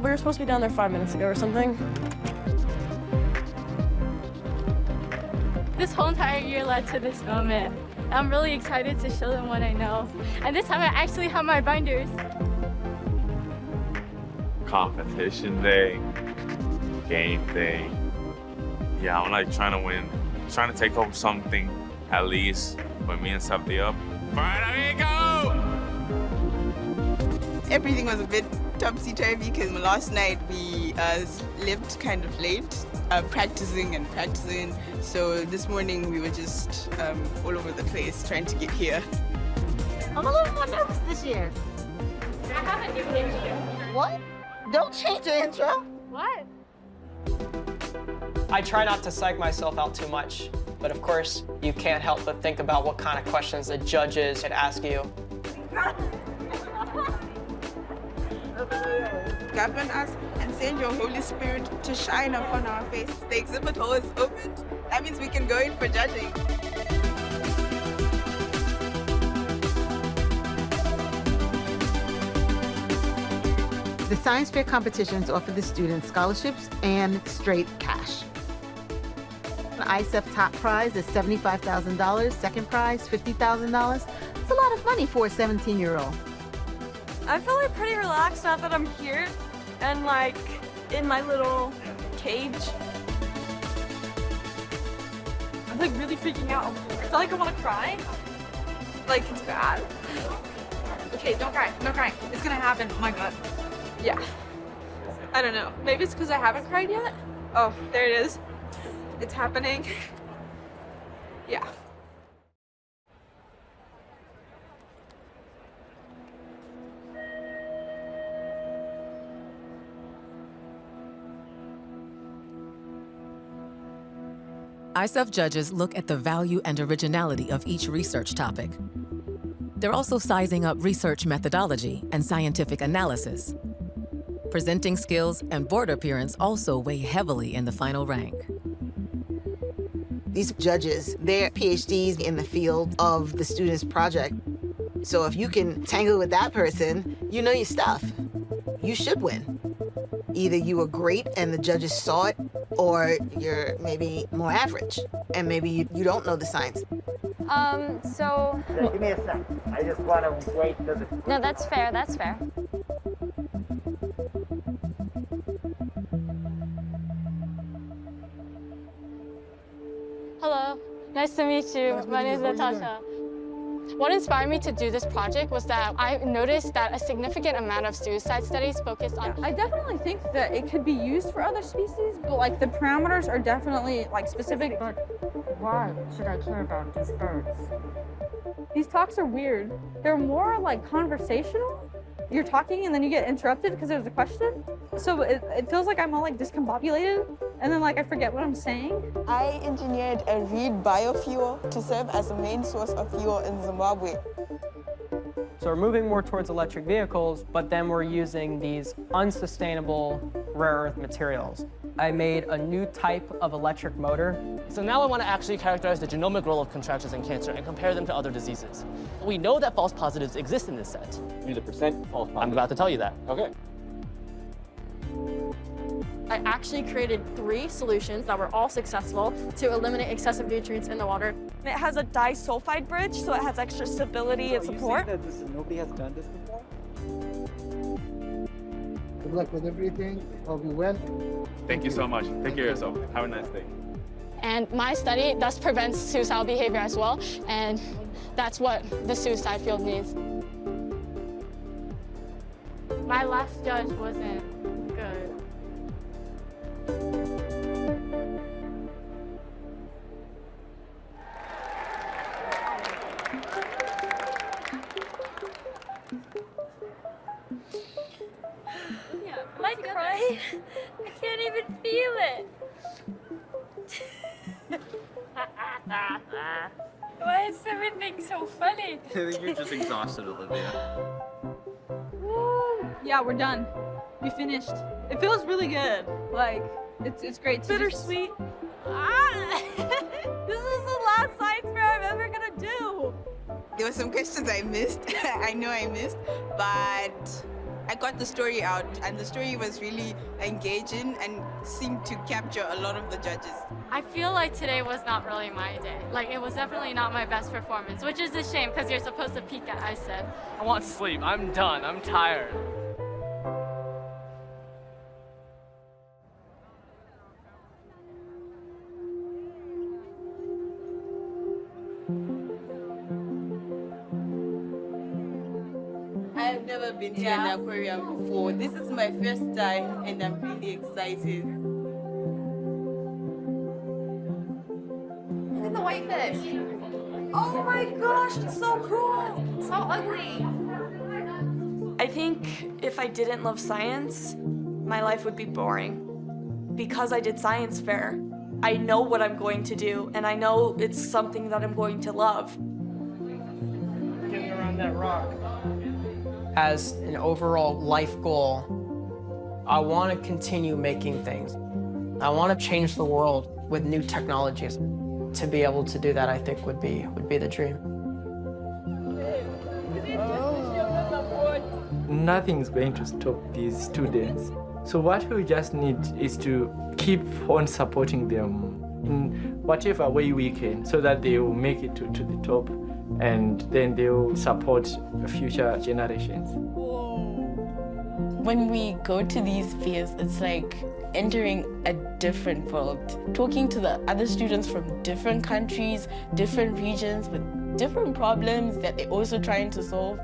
We were supposed to be down there 5 minutes ago or something. This whole entire year led to this moment. I'm really excited to show them what I know. And this time I actually have my binders. Competition day, game day. Yeah, I'm trying to win. Trying to take home something, at least, for me and Sabdi up. Alright, amigo! Everything was a bit topsy-turvy because last night we left kind of late, practicing. So this morning we were just all over the place trying to get here. I'm a little more nervous this year. I have a new picture. What? Don't change your intro. What? I try not to psych myself out too much, but of course, you can't help but think about what kind of questions the judges could ask you. Govern us and send your Holy Spirit to shine upon our faces. The exhibit hall is open. That means we can go in for judging. The science fair competitions offer the students scholarships and straight cash. The ISEF top prize is $75,000, second prize $50,000. It's a lot of money for a 17-year-old. I feel pretty relaxed now that I'm here. and like in my little cage. I'm like really freaking out. I feel like I want to cry. Like it's bad. Okay, don't cry, don't cry. It's gonna happen. Oh my God. Yeah. I don't know. Maybe it's because I haven't cried yet. Oh, there it is. It's happening. Yeah. ISEF judges look at the value and originality of each research topic. They're also sizing up research methodology and scientific analysis. Presenting skills and board appearance also weigh heavily in the final rank. These judges, they're PhDs in the field of the student's project. So if you can tangle with that person, you know your stuff. You should win. Either you were great and the judges saw it, or you're maybe more average, and maybe you don't know the science. So... Give me a sec. I just want to wait till the... No, that's fair, that's fair. Hello, nice to meet you. My name is Natasha. What inspired me to do this project was that I noticed that a significant amount of suicide studies focused on... I definitely think that it could be used for other species, but like the parameters are definitely like specific. But why should I care about these birds? These talks are weird. They're more like conversational. You're talking and then you get interrupted because there's a question. So it feels like I'm all like discombobulated and then like I forget what I'm saying. I engineered a reed biofuel to serve as the main source of fuel in Zimbabwe. So we're moving more towards electric vehicles, but then we're using these unsustainable rare earth materials. I made a new type of electric motor. So now I want to actually characterize the genomic role of contractions in cancer and compare them to other diseases. We know that false positives exist in this set. Use the percent false positive. I'm about to tell you that. Okay. I actually created 3 solutions that were all successful to eliminate excessive nutrients in the water. It has a disulfide bridge, so it has extra stability and support. You saying that nobody has done this before? Good luck with everything. Hope you win. Thank you so much. Take care of yourself. Have a nice day. And my study thus prevents suicidal behavior as well, and that's what the suicide field needs. My last judge wasn't good. Am I crying? I can't even feel it. Why is everything so funny? I think you're just exhausted, Olivia. Yeah, we're done. We finished. It feels really good. Like, it's great. Bittersweet. This is the last science fair I'm ever gonna do. There were some questions I missed. I know I missed, but I got the story out, and the story was really engaging and seemed to capture a lot of the judges. I feel like today was not really my day. Like, it was definitely not my best performance, which is a shame because you're supposed to peak at ISEF. I want sleep. I'm done. I'm tired. I've never been to an aquarium before. This is my first time and I'm really excited. Look at the white fish. Oh my gosh, it's so cool. It's so ugly. I think if I didn't love science, my life would be boring. Because I did science fair, I know what I'm going to do, and I know it's something that I'm going to love. Getting around that rock. As an overall life goal, I want to continue making things. I want to change the world with new technologies. To be able to do that, I think would be the dream. Nothing's going to stop these students. So what we just need is to keep on supporting them in whatever way we can so that they will make it to the top, and then they will support future generations. When we go to these fairs, it's like entering a different world. Talking to the other students from different countries, different regions with different problems that they're also trying to solve.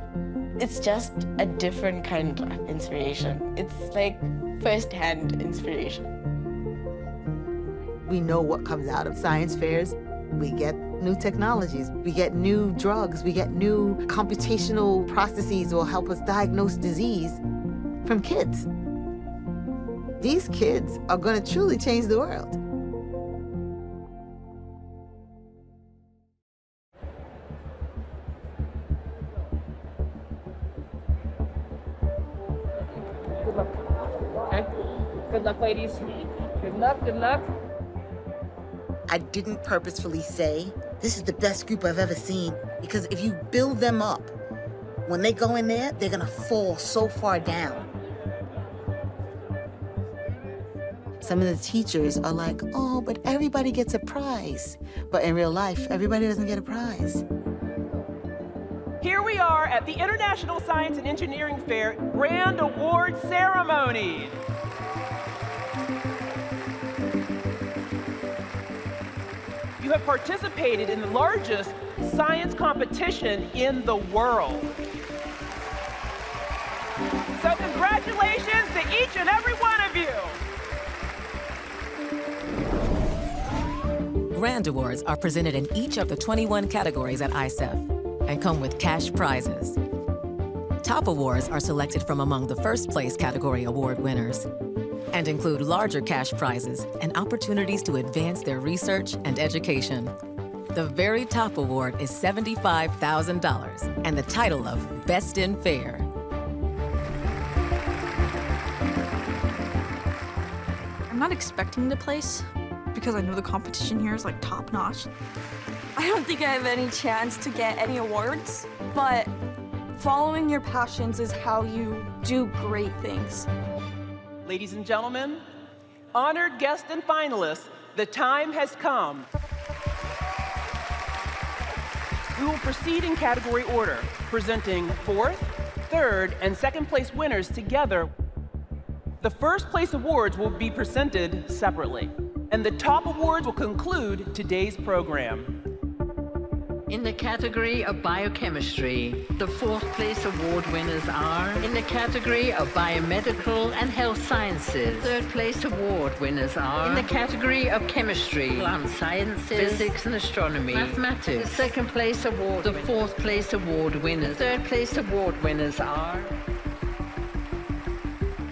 It's just a different kind of inspiration. It's like first-hand inspiration. We know what comes out of science fairs. We get new technologies, we get new drugs, we get new computational processes that will help us diagnose disease from kids. These kids are going to truly change the world. Good luck. Okay? Good luck, ladies. Good luck, good luck. I didn't purposefully say, this is the best group I've ever seen, because if you build them up, when they go in there, they're gonna fall so far down. Some of the teachers are like, oh, but everybody gets a prize. But in real life, everybody doesn't get a prize. Here we are at the International Science and Engineering Fair Grand Award Ceremony. You have participated in the largest science competition in the world. So congratulations to each and every one of you. Grand Awards are presented in each of the 21 categories at ISEF and come with cash prizes. Top awards are selected from among the first place category award winners and include larger cash prizes and opportunities to advance their research and education. The very top award is $75,000 and the title of Best in Fair. I'm not expecting to place because I know the competition here is like top notch. I don't think I have any chance to get any awards, but following your passions is how you do great things. Ladies and gentlemen, honored guests and finalists, the time has come. We will proceed in category order, presenting fourth, third, and second place winners together. The first place awards will be presented separately, and the top awards will conclude today's program. In the category of biochemistry, the fourth place award winners are, in the category of biomedical and health sciences, third place award winners are, in the category of chemistry, plant sciences, physics and astronomy, mathematics, second place award, the fourth place award winners, third place award winners are.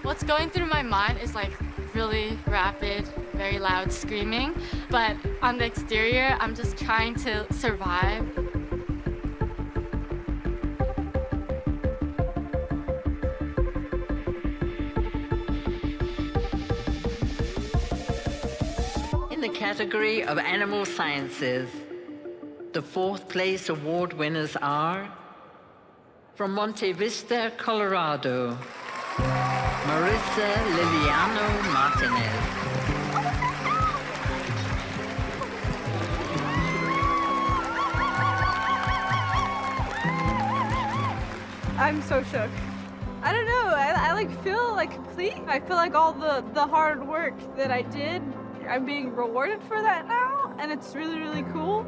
What's going through my mind is like really rapid, very loud screaming, but on the exterior, I'm just trying to survive. In the category of animal sciences, the fourth place award winners are, from Monte Vista, Colorado, Marissa Liliano Martinez. I'm so shook. I don't know, I like feel like complete. I feel like all the hard work that I did, I'm being rewarded for that now, and it's really, really cool.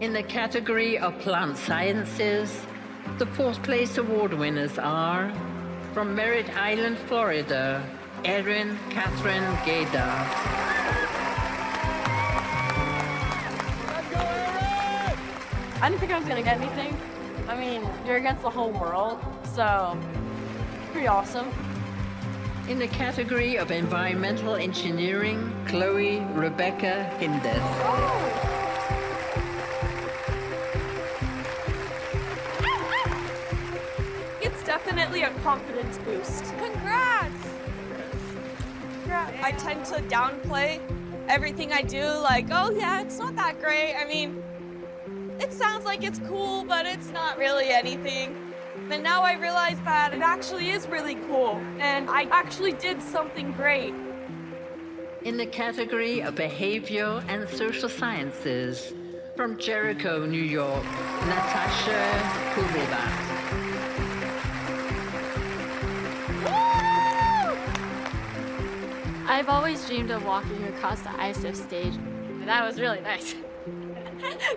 In the category of plant sciences, the fourth place award winners are, from Merritt Island, Florida, Erin Catherine Gaydar. I didn't think I was gonna get anything. I mean, you're against the whole world, so pretty awesome. In the category of environmental engineering, Chloe Rebecca Hindez. It's definitely a confidence boost. Congrats! I tend to downplay everything I do, like, oh yeah, it's not that great. I mean, it sounds like it's cool, but it's not really anything. And now I realize that it actually is really cool, and I actually did something great. In the category of behavior and social sciences, from Jericho, New York, Natasha Kulibat. I've always dreamed of walking across the ISEF stage. That was really nice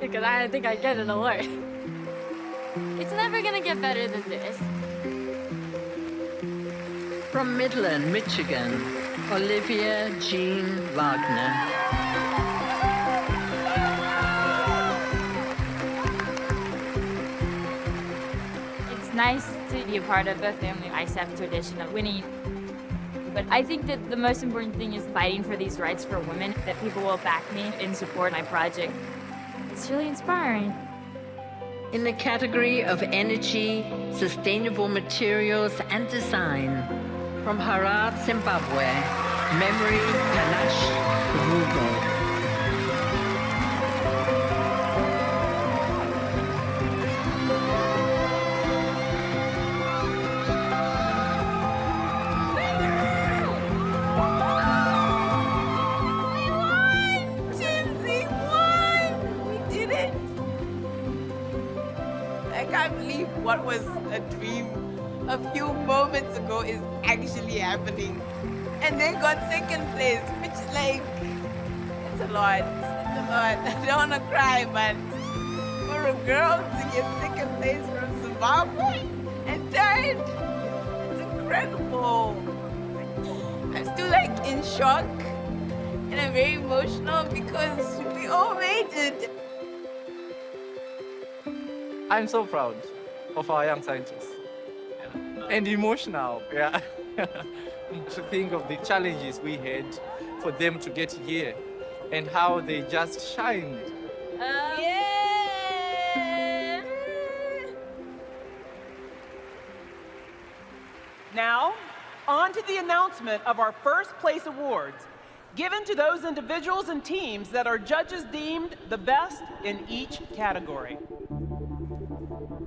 because I didn't think I'd get an award. It's never gonna get better than this. From Midland, Michigan, Olivia Jean Wagner. It's nice to be a part of a family ISEF tradition of winning. But I think that the most important thing is fighting for these rights for women, that people will back me and support my project. It's really inspiring. In the category of energy, sustainable materials and design, from Harare, Zimbabwe, Memory Panache Rugo. What was a dream a few moments ago is actually happening. And then got second place, which is like, it's a lot. It's a lot. I don't want to cry, but for a girl to get second place from Zimbabwe and third, it's incredible. I'm still like in shock and I'm very emotional because we all made it. I'm so proud of our young scientists. And emotional, yeah. To think of the challenges we had for them to get here and how they just shined. Now, on to the announcement of our first place awards, given to those individuals and teams that our judges deemed the best in each category.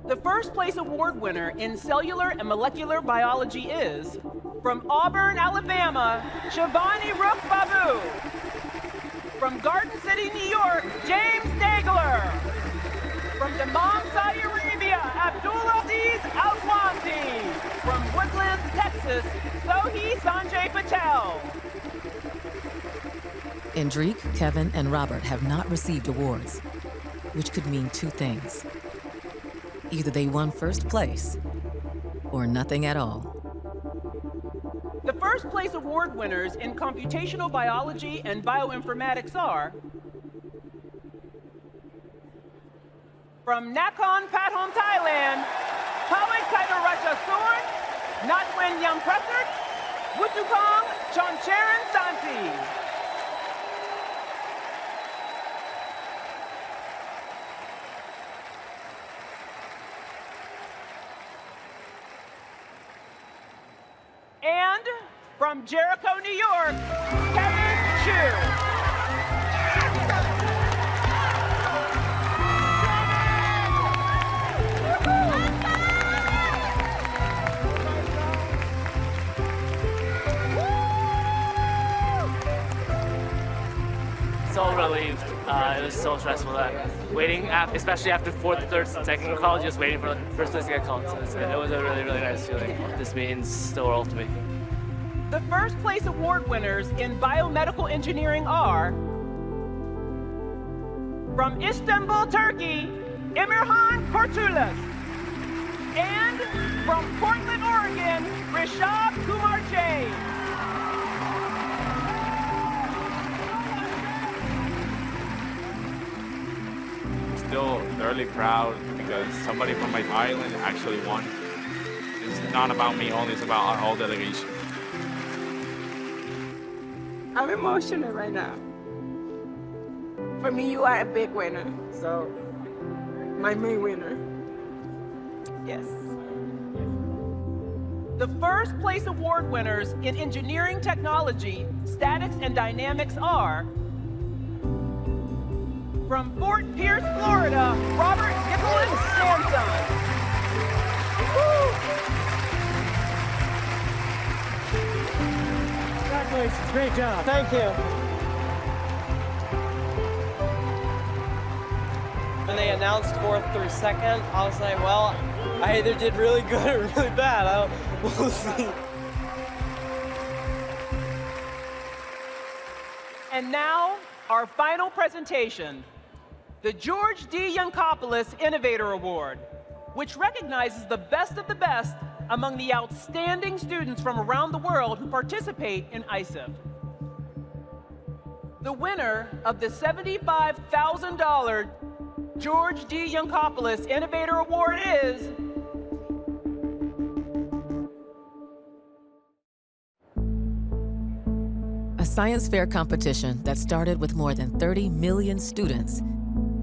The first place award winner in cellular and molecular biology is, from Auburn, Alabama, Shivani Rook Babu. From Garden City, New York, James Nagler. From Dammam, Saudi Arabia, Abdulaziz Alwanti. From Woodlands, Texas, Sohi Sanjay Patel. Indrique, Kevin, and Robert have not received awards, which could mean two things. Either they won first place, or nothing at all. The first place award winners in computational biology and bioinformatics are, from Nakhon Pathom, Thailand, Pawik Kaitarachasorn, Natwen Yamprasert, Wutukong Choncharan Santi. And from Jericho, New York, Kevin Chu. So relieved. It was so stressful that waiting, especially after fourth, third, second call, just waiting for the first place to get called. So it was a really, really nice feeling. This means the world to me. The first place award winners in biomedical engineering are, from Istanbul, Turkey, Emirhan Kurtulus. And from Portland, Oregon, Rishab Kumar Jain. Still thoroughly proud because somebody from my island actually won. It's not about me only, it's about our whole delegation. I'm emotional right now. For me, you are a big winner, so my main winner. Yes. The first place award winners in engineering technology, statics, and dynamics are, from Fort Pierce, Florida, Robert Nicholas Sanson. Congratulations, great job. Thank you. When they announced fourth through second, I was like, well, I either did really good or really bad. We'll see. And now, our final presentation, the George D. Yankopoulos Innovator Award, which recognizes the best of the best among the outstanding students from around the world who participate in ISIF. The winner of the $75,000 George D. Yankopoulos Innovator Award is a science fair competition that started with more than 30 million students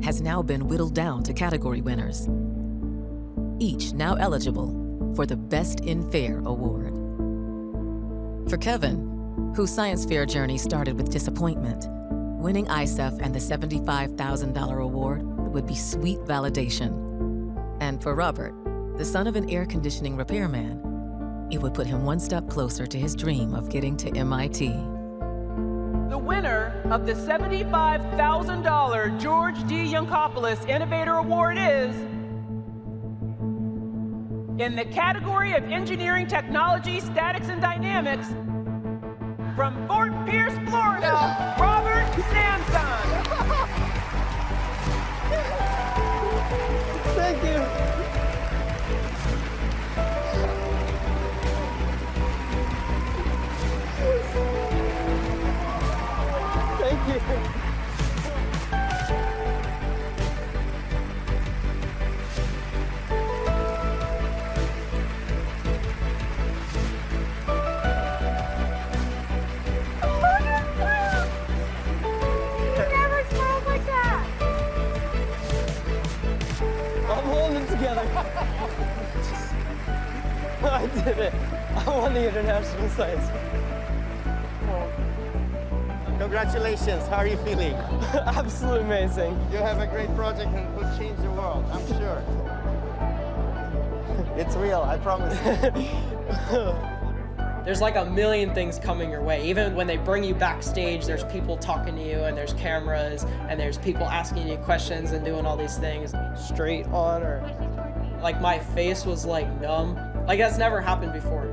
has now been whittled down to category winners, each now eligible for the Best in Fair award. For Kevin, whose science fair journey started with disappointment, winning ISEF and the $75,000 award would be sweet validation. And for Robert, the son of an air conditioning repairman, it would put him one step closer to his dream of getting to MIT. the winner of the $75,000 George D. Yankopoulos Innovator Award is, in the category of Engineering Technology, Statics, and Dynamics, from Fort Pierce, Florida, Robert Samson. Thank you. Thank you. I'm holding it together. I did it. I won the International Science. Congratulations. How are you feeling? Absolutely amazing. You have a great project and will change the world, I'm sure. It's real, I promise. There's like a million things coming your way. Even when they bring you backstage, there's people talking to you, and there's cameras, and there's people asking you questions and doing all these things. Straight on, or like my face was like numb. Like that's never happened before.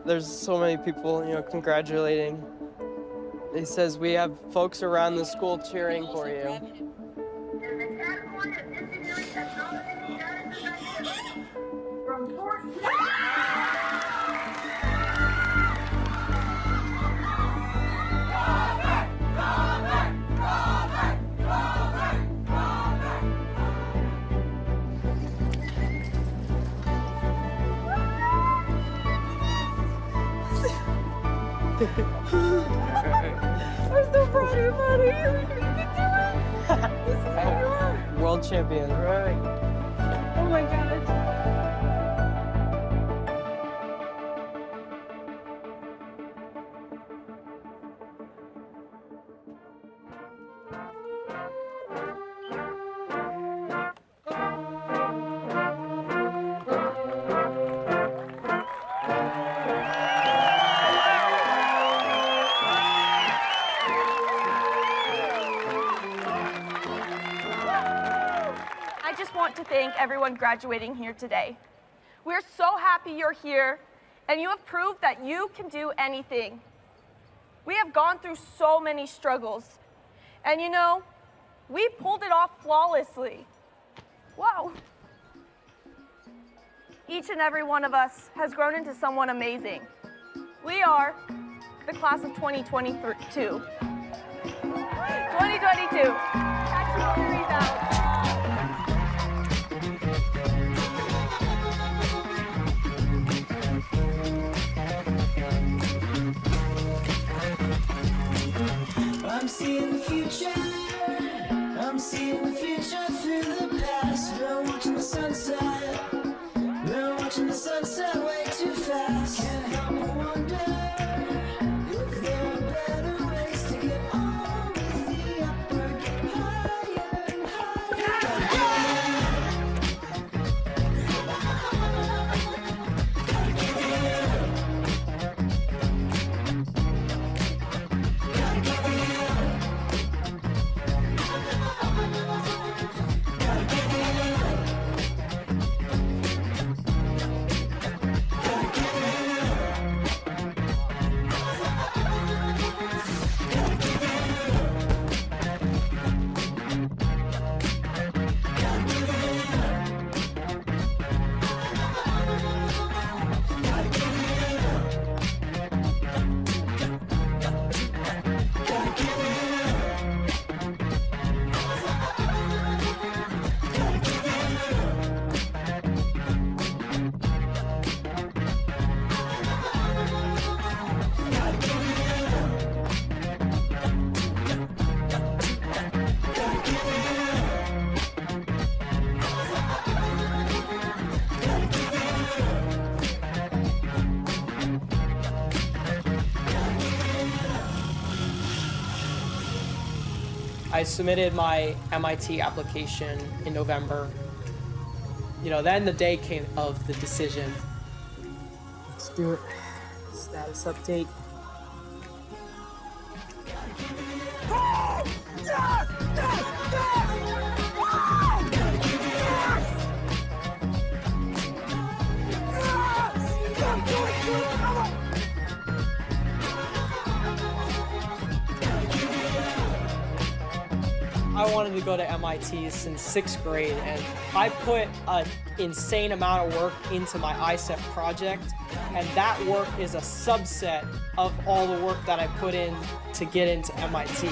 There's so many people, congratulating. He says we have folks around the school cheering for you. I'm so proud of you, buddy. You can do it. This is who you are. World champion. Right. Oh my gosh. I just want to thank everyone graduating here today. We're so happy you're here, and you have proved that you can do anything. We have gone through so many struggles, and we pulled it off flawlessly. Wow. Each and every one of us has grown into someone amazing. We are the class of 2022. 2022. I'm seeing the future. I'm seeing the future through the past. We're watching the sunset. We're watching the sunset way too fast. Can't help but wonder if there are better ways to get on with the upper, get higher and higher. Gotta give it up. Gotta give it up. Gotta give it up. I submitted my MIT application in November. Then the day came of the decision. Let's do it. Status update. I wanted to go to MIT since 6th grade, and I put an insane amount of work into my ICEF project, and that work is a subset of all the work that I put in to get into MIT.